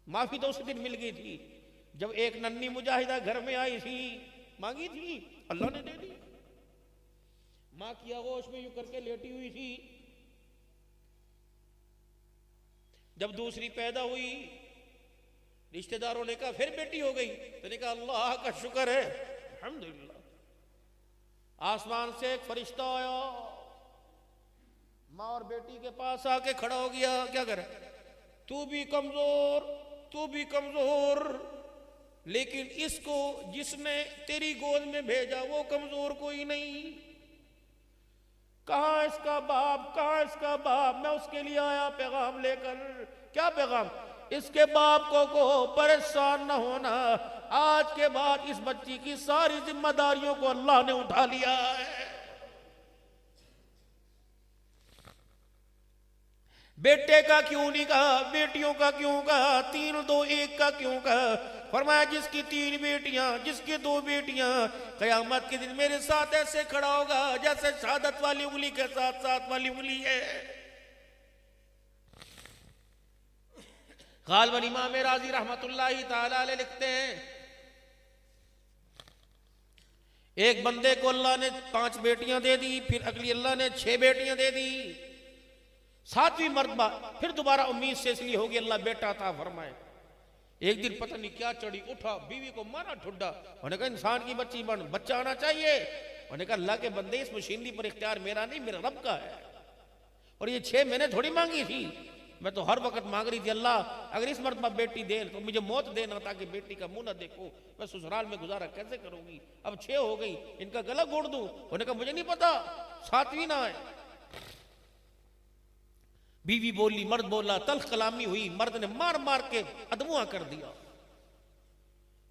माफी तो उस दिन मिल गई थी जब एक नन्ही मुजाहिदा घर में आई थी, मांगी थी, अल्लाह ने दे दी। मां की आगोश में यूं करके लेटी हुई थी। जब दूसरी पैदा हुई, रिश्तेदारों ने कहा फिर बेटी हो गई, तो ने कहा अल्लाह का शुक्र है, अल्हम्दुलिल्लाह। आसमान से एक फरिश्ता आया, माँ और बेटी के पास आके खड़ा हो गया। क्या करे? तू भी कमजोर, लेकिन इसको जिसने तेरी गोद में भेजा वो कमजोर कोई नहीं। कहाँ इसका बाप? मैं उसके लिए आया पैगाम लेकर। क्या पैगाम? इसके बाप को परेशान न होना, आज के बाद इस बच्ची की सारी जिम्मेदारियों को अल्लाह ने उठा लिया है। बेटे का क्यों नहीं कहा, बेटियों का क्यों कहा, 3 2 1 का क्यों कहा? फरमाया जिसकी 3 बेटियां, जिसकी 2 बेटियां, कयामत के दिन मेरे साथ ऐसे खड़ा होगा जैसे शहादत वाली उंगली के साथ साथ वाली उंगली है। गालिबन इमाम राजी रहमतुल्लाहि ताला अलैह लिखते हैं, एक बंदे को अल्लाह ने 5 बेटियां दे दी, फिर अगली अल्लाह ने 6 बेटियां दे दी, 7वीं मरतबा फिर दोबारा उम्मीद से इसलिए होगी अल्लाह बेटा था फरमाए। एक दिन पता नहीं क्या चढ़ी, उठा, बीवी को मारा ठुड्डा। उन्होंने कहा इंसान की बच्ची बन, बच्चा आना चाहिए। उन्होंने कहा अल्लाह के बंदे, इस मशीनरी पर इख्तियार मेरा नहीं, मेरा रब का है। और ये 6 मैंने थोड़ी मांगी थी, मैं तो हर वक्त मांग रही थी अल्लाह अगर इस मरतबा बेटी दे तो मुझे मौत देना ताकि बेटी का मुंह ना देखो, मैं ससुराल में गुजारा कैसे करूंगी। अब 6 हो गई, इनका गला घोड़ दूं? उन्होंने कहा मुझे नहीं पता, 7वीं ना है। बीवी बोली, मर्द बोला, तल्ख कलामी हुई, मर्द ने मार मार के अदमुआ कर दिया।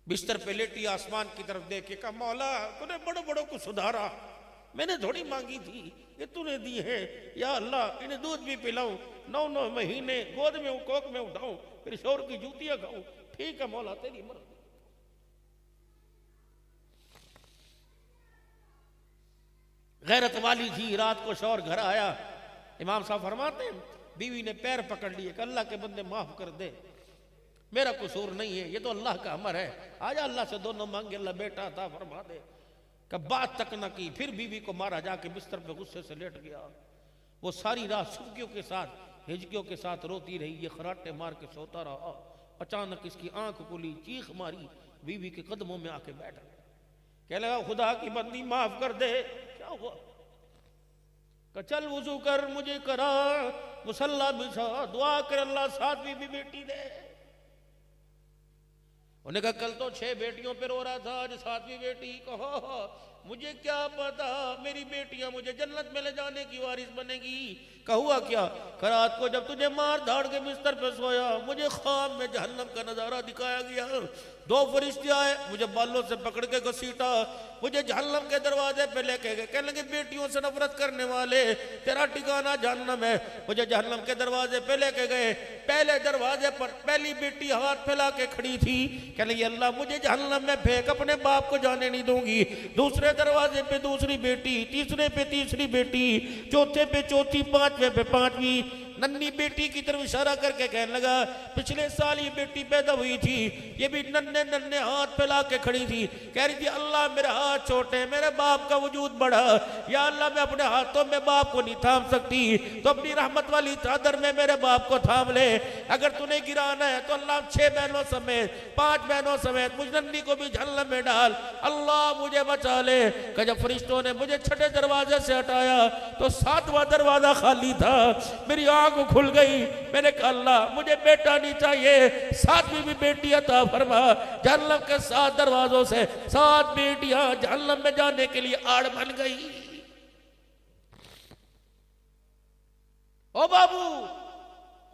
बिस्तर पे लेटी आसमान की तरफ देख के कहा मौला तूने बड़ों बड़ों को सुधारा, मैंने थोड़ी मांगी थी, ये तूने दी है। या अल्लाह इन्हें दूध भी पिलाऊं, 9 महीने गोद में कोख में उठाऊं, फिर शोर की जूतियां खाऊं, ठीक है मौला तेरी मर्जी। गैरत वाली थी, रात को शौर घर आया, इमाम साहब फरमाते हैं बीवी ने पैर पकड़ लिए कि अल्लाह के बंदे माफ कर दे, मेरा कसूर नहीं है, ये तो अल्लाह का अमर है, आजा अल्लाह से दोनों मांगे, अल्लाह बेटा था फरमा दे। कब बात तक न की, फिर बीवी को मारा, जाके बिस्तर पे गुस्से से लेट गया। वो सारी रात सुबकियों के साथ, हिजकियों के साथ रोती रही, ये खराटे मार के सोता रहा। अचानक इसकी आंख खुली, चीख मारी, बीवी के कदमों में आके बैठा, कह लगा खुदा की बंदी माफ कर दे। क्या हुआ? चल वुजू कर, मुझे करा, मुसल्ला बिछा, दुआ कर अल्लाह 7वीं भी बेटी दे। उन्होंने कहा कल तो 6 बेटियों पे रो रहा था, आज 7वीं बेटी। कहो मुझे क्या पता मेरी बेटियां मुझे जन्नत में ले जाने की वारिस बनेगी। कहुआ क्या? रात को जब तुझे मार धाड़ के बिस्तर पे सोया, मुझे ख्वाब में जहन्नम का नजारा दिखाया गया, 2 फरिश्ते आए, मुझे बालों से पकड़ के घसीटा, मुझे जहन्नम के दरवाजे पे लेके गए, कहने लगे बेटियों से नफरत करने वाले तेरा ठिकाना जहन्नम है। मुझे जहन्नम के दरवाजे पे लेके गए, पहले दरवाजे पर पहली बेटी हाथ फैला के खड़ी थी, कहने लगी अल्लाह मुझे जहन्नम में फेंक, अपने बाप को जाने नहीं दूंगी। दूसरे दरवाजे पे दूसरी बेटी, तीसरे पे तीसरी बेटी, चौथे पे चौथी, 5वें पे 5वीं। नन्ही बेटी की तरफ इशारा करके कहने लगा पिछले साल ये बेटी पैदा हुई थी, ये भी नन्हे नन्हे हाथ फैला के खड़ी थी, कह रही थी अल्लाह मेरे हाथ छोटे, मेरे बाप का वजूद बड़ा, या अल्लाह मैं अपने हाथों में बाप को नहीं थाम सकती, तो अपनी रहमत वाली चादर में मेरे बाप को थाम ले। अगर तूने गिराना है तो अल्लाह 6 बहनों समेत, 5 बहनों समेत मुझ नन्ही को भी जहन्नम में डाल, अल्लाह मुझे बचा ले। जब फरिश्तों ने मुझे 6ठे दरवाजे से हटाया तो 7वां दरवाजा खाली था, मेरी आंख खुल गई। मैंने कहा अल्लाह मुझे बेटा नहीं चाहिए, 7वीं भी बेटी अता फरमा। जहन्नम के 7 दरवाजों से 7 बेटियां जहन्नम में जाने के लिए आड़ बन गई। ओ बाबू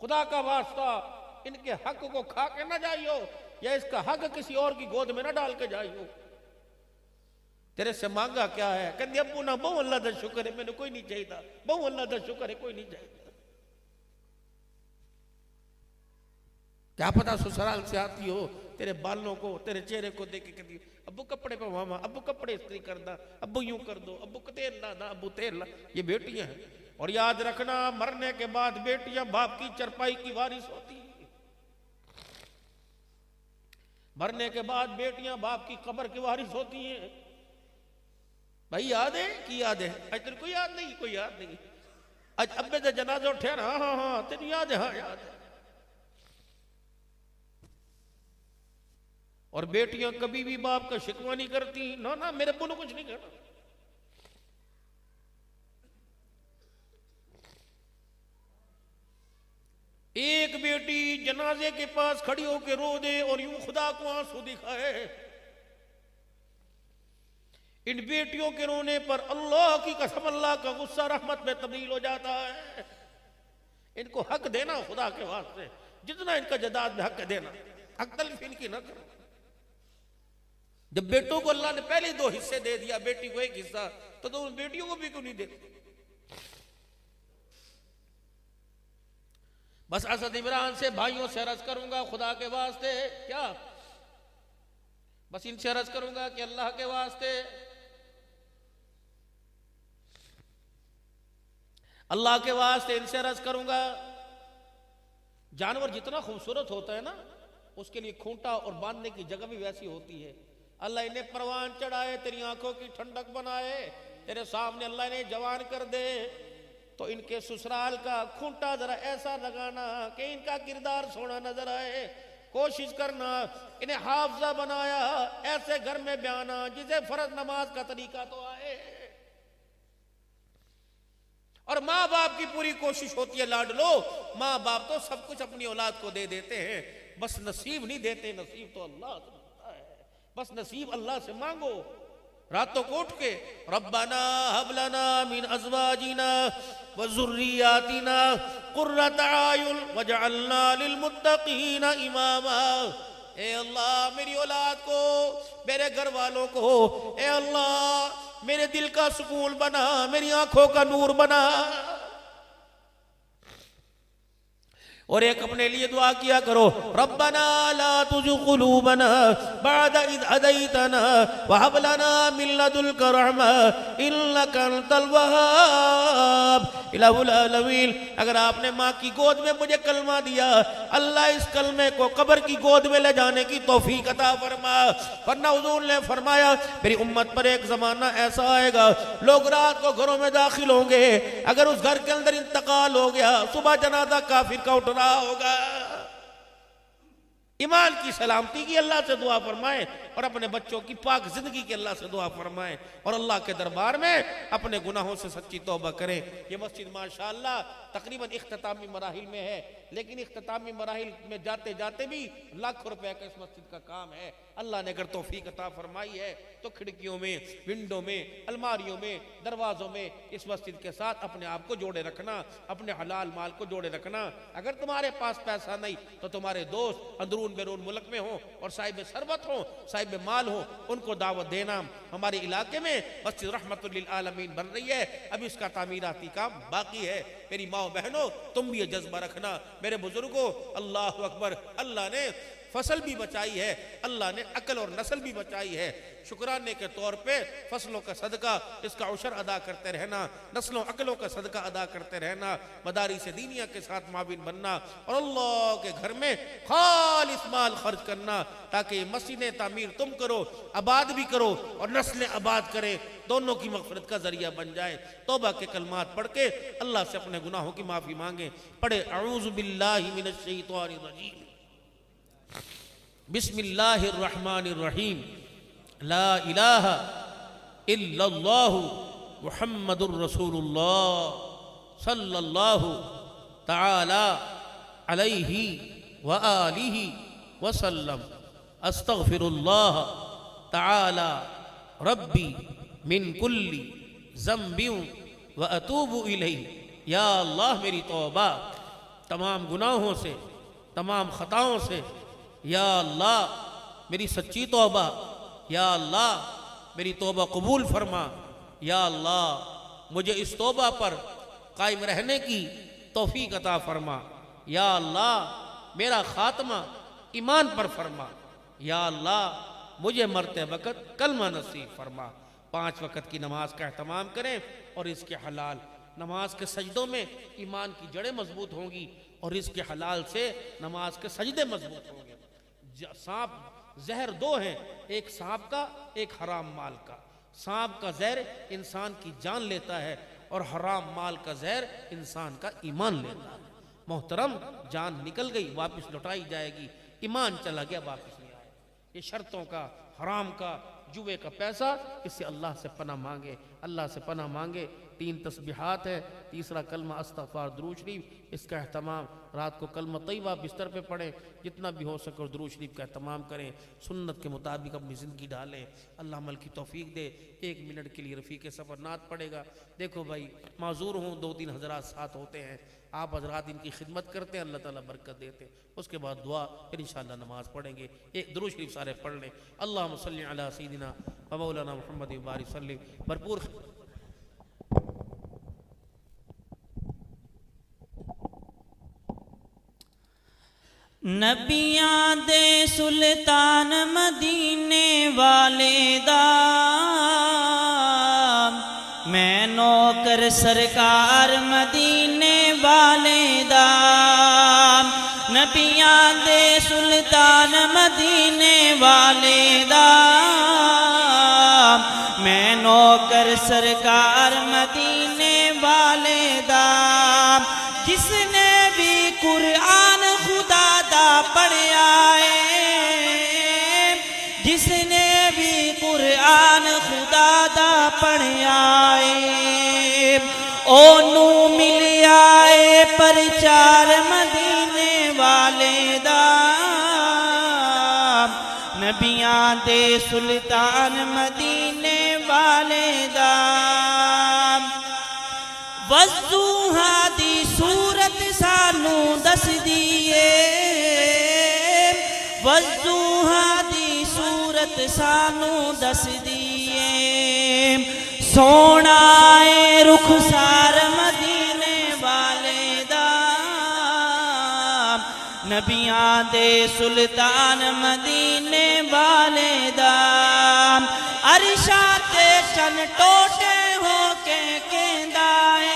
खुदा का वास्ता इनके हक को खा के ना जाइयो, या इसका हक किसी और की गोद में ना डाल के जाइयो। तेरे से मांगा क्या है? कहते अबू ना बहु अल्लाह का शुक्र है, मैंने कोई नहीं चाहिए, बहु अल्लाह का शुक्र है, कोई नहीं चाहिए। क्या पता ससुराल से आती हो, तेरे बालों को, तेरे चेहरे को देख के कहती अब्बू कपड़े पे मामा, अब्बू कपड़े इस्त्री कर दा, अब्बू यूं कर दो, अब्बू तेल ला दा, अब्बू तेल ला। ये बेटियां हैं। और याद रखना मरने के बाद बेटियां बाप की चरपाई की वारिस होती है। मरने के बाद बेटियां बाप की कब्र की वारिस होती हैं। भाई याद है कि याद है? आज तेरे को याद नहीं? कोई याद नहीं? आज अब्बे से जनाजा उठे ना? हाँ हाँ तेरी याद है? हाँ याद है। और बेटियां कभी भी बाप का शिकवा नहीं करती, ना ना मेरे अब्बू ने कुछ नहीं करना। एक बेटी जनाजे के पास खड़ी होकर रो दे और यूं खुदा को आंसू दिखाए, इन बेटियों के रोने पर अल्लाह की कसम अल्लाह का गुस्सा रहमत में तब्दील हो जाता है। इनको हक देना खुदा के वास्ते, जितना इनका जदाद में हक देना, हक तलफ इनकी न करो। जब बेटों को अल्लाह ने पहले 2 हिस्से दे दिया, बेटी को 1 हिस्सा, तो उन बेटियों को भी क्यों नहीं देते? बस असद इमरान से भाइयों से अर्ज करूंगा खुदा के वास्ते, क्या बस इनसे अर्ज करूंगा कि अल्लाह के वास्ते, अल्लाह के वास्ते इनसे अर्ज करूंगा, जानवर जितना खूबसूरत होता है ना, उसके लिए खूंटा और बांधने की जगह भी वैसी होती है। अल्लाह इन्हें परवान चढ़ाए, तेरी आंखों की ठंडक बनाए, तेरे सामने अल्लाह ने जवान कर दे, तो इनके ससुराल का खूंटा जरा ऐसा लगाना कि इनका किरदार सोना नजर आए। कोशिश करना इन्हें हाफजा बनाया, ऐसे घर में बयाना जिसे फर्ज नमाज का तरीका तो आए। और माँ बाप की पूरी कोशिश होती है, लाड लो, माँ बाप तो सब कुछ अपनी औलाद को दे देते हैं, बस नसीब नहीं देते, नसीब तो अल्लाह से मिलता है, बस नसीब अल्लाह से मांगो। रातों को उठ के रब्बना हबलना मिन अज़वाजिना व ज़ुर्रियातिना कुर्रता आयुन वजअलना लिलमुत्तकीना इमामा। ए अल्लाह मेरी औलाद को, मेरे घर वालों को, ए अल्लाह मेरे दिल का सुकून बना, मेरी आंखों का नूर बना। और एक अपने लिए दुआ किया करो, रब्बना ला तुज़िग़ क़ुलूबना बअद इज़ हदैतना व हब लना मिन लदुनका रहमा इन्नका अंतल वहाब। इलाहुल आलमीन, अगर आपने माँ की गोद में मुझे कलमा दिया, अल्लाह इस कलमे को कब्र की गोद में ले जाने की तौफीक अता फरमा। वरना हुज़ूर ने फरमाया, मेरी उम्मत पर एक ज़माना ऐसा आएगा, लोग रात को घरों में दाखिल होंगे, अगर उस घर के अंदर इंतकाल हो गया, सुबह जनाजा काफिर का उठ रहा होगा। ईमान की सलामती की अल्लाह से दुआ फरमाए और अपने बच्चों की पाक जिंदगी की अल्लाह से दुआ फरमाए और अल्लाह के दरबार में अपने गुनाहों से सच्ची तौबा करें। ये मस्जिद माशाअल्लाह तकरीबन इख्तितामी मराहिल में है, लेकिन इख्तितामी मराहिल में जाते जाते भी लाखों रुपए का इस मस्जिद का काम है। अल्लाह ने अगर तौफीक अता फरमाई है तो खिड़कियों में, विंडो में, अलमारियों में, दरवाजों में इस मस्जिद के साथ अपने आप को जोड़े रखना, अपने हलाल माल को जोड़े रखना। अगर तुम्हारे पास पैसा नहीं तो तुम्हारे दोस्त अंदरून बैरून मुल्क में हो और साहिब सरबत हो, साहिब माल हो, उनको दावत देना। हमारे इलाके में मस्जिद रहमतुल लिल आलमीन बन रही है, अभी इसका तामीराती काम बाकी है। मेरी माओ बहनों, तुम भी ये जज्बा रखना। मेरे बुजुर्गों, अल्लाह अकबर, अल्लाह ने फसल भी बचाई है, अल्लाह ने अकल और नस्ल भी बचाई है। शुक्राने के तौर पे फसलों का सदका, इसका उशर अदा करते रहना, नस्लों अकलों का सदका अदा करते रहना, मदारी से दीनिया के साथ माविन बनना और अल्लाह के घर में खालिस माल खर्च करना, ताकि मस्जिदें तामीर तुम करो, आबाद भी करो और नस्लें आबाद करें, दोनों की मग़फ़िरत का जरिया बन जाए। तौबा के कलमात पढ़ के अल्लाह से अपने गुनाहों की माफ़ी मांगे। पढ़े अऊज़ु बिल्लाहि मिनश शैतानिर रजीम, बिस्मिल्लाहिर रहमानिर रहीम, ला इलाहा इल्लल्लाहु मुहम्मदुर रसूलुल्लाह सल्लल्लाहु तआला अलैहि व आलिहि वसल्लम, अस्तगफिरुल्लाह तआला रब्बी मिन कुल्ली ज़म्बिन व अतूबु इलैहि। या अल्लाह मेरी तौबा तमाम गुनाहों से, तमाम ख़ताओं से, या अल्लाह मेरी सच्ची तौबा, या अल्लाह मेरी तौबा कबूल फरमा। या अल्लाह मुझे इस तौबा पर कायम रहने की तौफीक अता फरमा। या अल्लाह मेरा खात्मा ईमान पर फरमा। या अल्लाह मुझे मरते वक़्त कलमा नसीब फरमा। 5 वक़्त की नमाज का एहतमाम करें और इसके हलाल नमाज के सजदों में ईमान की जड़ें मजबूत होंगी और इसके हलाल से नमाज के सजदे मजबूत होंगे। सांप जहर 2 हैं, एक सांप का, एक हराम माल का। सांप का जहर इंसान की जान लेता है और हराम माल का जहर इंसान का ईमान लेता है। मोहतरम, जान निकल गई, वापस लौटाई जाएगी, ईमान चला गया, वापस नहीं आया। ये शर्तों का, हराम का, जुए का पैसा, इससे अल्लाह से पनाह मांगे, अल्लाह से पनाह मांगे। 3 तस्बीहात है, तीसरा कलमा इस्तग़फ़ार दुरूद शरीफ, इसका एहतमाम रात को कलमा तय्यबा बिस्तर पे पढ़ें, जितना भी हो सके दुरूद शरीफ का एहतमाम करें, सुन्नत के मुताबिक अपनी ज़िंदगी डालें। अल्लाह अमल की तौफीक दे। 1 मिनट के लिए रफ़ीक़ सफ़र नात पड़ेगा। देखो भाई, माजूर हूँ, 2-3 हज़रात साथ होते हैं, आप हज़रात इनकी खिदमत करते हैं, अल्लाह ताला बरकत देते हैं। उसके बाद दुआ, फिर इंशाअल्लाह नमाज़ पढ़ेंगे। एक दुरूद शरीफ सारे पढ़ लें। अल्लाहुम्मा सल्लि अला सय्यिदिना व मौलाना मुहम्मद व बारिक सल्लिम। भरपूर नबियां दे सुल्तान मदीने वाले दा मैं नौकर सरकार मदीने वाले दा। नबियां दे सुल्तान मदीने वाले दा मैं नौकर सरकार मदीने वाले दा। जिसने भी कुरान खुदा दा पढ़िया है, जिसने भी कुरान खुदा दा पढ़िया है, ओनू मिलिया है परचार मदीने वाले दा। नबियां दे सुल्तान मदीने वाले दा। वज़ूहा दी सूरत सानू दस दिए, वज़ूहा दी सूरत सानू दस दिए। सोना है रुखसार मदीने वाले दा। नबियां दे सुल्तान मदीने वाले दा। अरशा ते चन टोटे हो के केंदा है,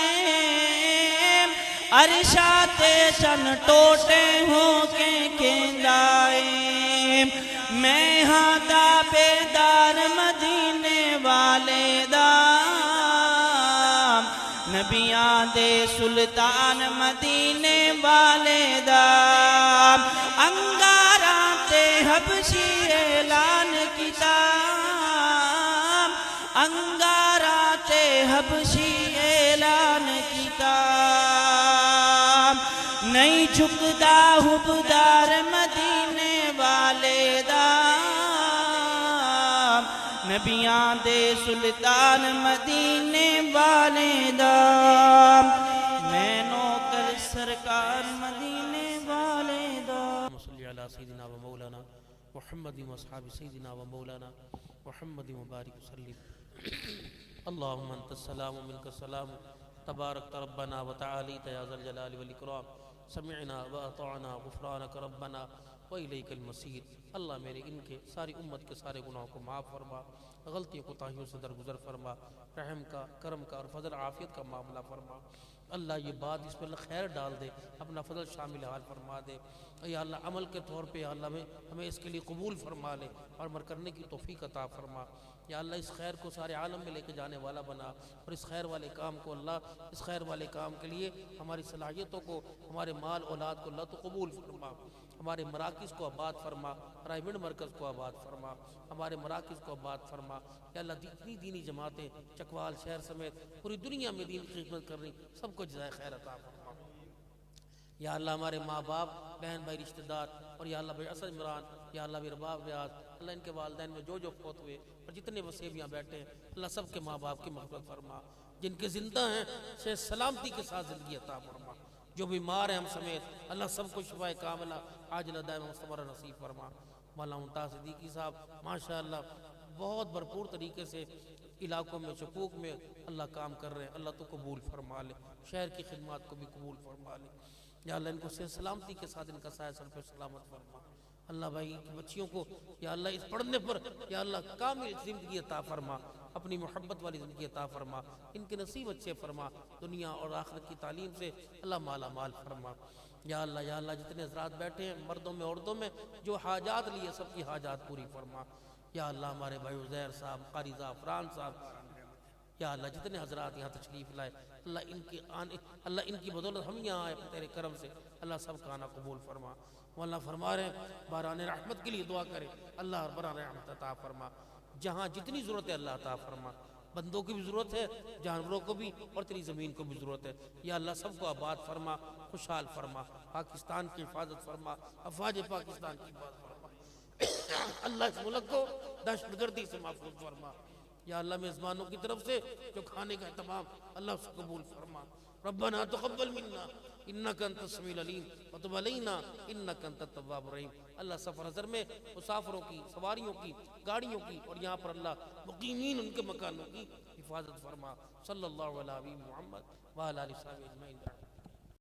अरशा ते चन टोटे हो के केंदा है। मैं हाँ दावेदार मदीने वाले दा। नबियां दे सुल्तान मदीने वाले दा। अंगारा ते हबशी ऐलान किता, अंगारा ते हबशी ऐलान किता। नहीं झुकदा हुबदार मदीने वाले दा। नबियां दे सुल्तान मदीने वाले दा। मैं नौकर सरकार मदीने वाले दा। सल्ली अला सय्यिदिना व मौलाना मुहम्मद व अस्हाबि सय्यिदिना व मौलाना मुहम्मद व बारिक वसल्लिम। अल्लाहुम्मा अंतस सलाम व मिनकस सलाम तबारक रब्बना व तआलीत या ज़ल जलाली वल इकराम। समिअना व अताअना गुफ़रानक रब्बना व इलैकल मसीर। अल्लाह मेरे इनके सारी उम्मत के सारे गुनाहों को माफ़ फरमा, गलतियों को ताहियों से दरगुजर फरमा, रहम का, करम का और फजल आफियत का मामला फरमा। अल्लाह ये बात इस पर खैर डाल दे, अपना फजल शामिल हाल फरमा दे। या अल्लाह अमल के तौर पे या अल्लाह हमें इसके लिए कबूल फरमा ले और अमल करने की तौफीक अता फरमा। या अल्लाह इस खैर को सारे आलम में लेके जाने वाला बना और इस खैर वाले काम को अल्लाह, इस खैर वाले काम के लिए हमारी सलाहियतों को, हमारे माल औलाद को अल्लाह तो कबूल फरमा। हमारे मराकिज़ को आबाद फरमा, प्राइवेट मरकज़ को आबाद फरमा, हमारे मराकिज़ को आबाद फरमा। या अल्लाह जितनी दीनी जमातें चकवाल शहर समेत पूरी दुनिया में दीन की खिदमत कर रही सबको जज़ाए खैर अता फरमा। या अल्लाह हमारे माँ बाप, बहन भाई, रिश्तेदार और या अल्लाह भाई असद इमरान, या अल्लाह मेरे बाप व्याज, अल्लाह इनके वालिदैन में जो फौत हुए और जितने वसीब यहाँ बैठे हैं अल्लाह सब के माँ बाप की मग़फ़िरत फरमा। जिनके ज़िंदा हैं से सलामती के साथ ज़िंदगी अता फरमा। जो बीमार हैं हम समेत अल्लाह सबको शिफाए कामिला आजिला दाइमा मुस्तमर नसीब फरमा। मौलाना मुमताज़ सिद्दीकी साहब माशाअल्लाह बहुत भरपूर तरीके से इलाकों में शकूक में अल्लाह काम कर रहे हैं। अल्लाह तो कबूल फरमा ले, शहर की खिदमत को भी कबूल फरमा ले। या अल्लाह इनको से सलामती के साथ इनका साया सर पे सलामत फरमा। अल्लाह भाई की बच्चियों को या अल्लाह इस पढ़ने पर या अल्लाह कामिल ज़िंदगी अता फरमा, अपनी मोहब्बत वाली ज़िंदगी अता फरमा। इनके नसीब अच्छे फरमा, दुनिया और आखिरत की तालीम से अल्लाह माला माल फरमा। या अल्लाह जितने हज़रात बैठे हैं मर्दों में औरतों में जो हाजात लिए सबकी हाजात पूरी फरमा। या अल्लाह हमारे भाई उज़ैर साहब, क़ारी ज़ाफ़रान साहब, या अल्लाह जितने हज़रात यहाँ तशरीफ़ लाए अल्लाह इनके आने, अल्लाह इनकी बदौलत हम यहाँ आए तेरे करम से, अल्लाह सब का आना कबूल फरमा। अल्लाह फरमा रहे हैं बारान रहमत के लिए दुआ करें, अल्लाह बारान रहमत अता फरमा। जहाँ जितनी ज़रूरत है अल्लाह अता फरमा। बंदों की भी ज़रूरत है, जानवरों को भी और तेरी ज़मीन को भी ज़रूरत है। या अल्लाह सबको आबाद फरमा, खुशहाल फरमा, पाकिस्तान की हिफाजत फरमा, अफवाज पाकिस्तान की हिफाजत फरमा। अल्लाह इस मुल्क को दहशतगर्दी से महफूज फरमा। या अल्लाह मेज़बानों की तरफ से जो खाने का तमाम अल्लाह उसको कबूल फरमा। रब्बना तक़ब्बल मिन्ना इन्नका अंतस समीउल अलीम व तुब अलैना इन्नका अंतत तव्वाबुर रहीम। अल्लाह सफ़र हज़र में मुसाफिरों की, सवारियों की, गाड़ियों की और यहाँ पर अल्लाह मुक़ीमीन उनके मकानों की हिफाजत फरमा। सल्लल्लाहु अलैहि व सल्लम मुहम्मद व अला आलिहि व सहाबिहि अजमईन।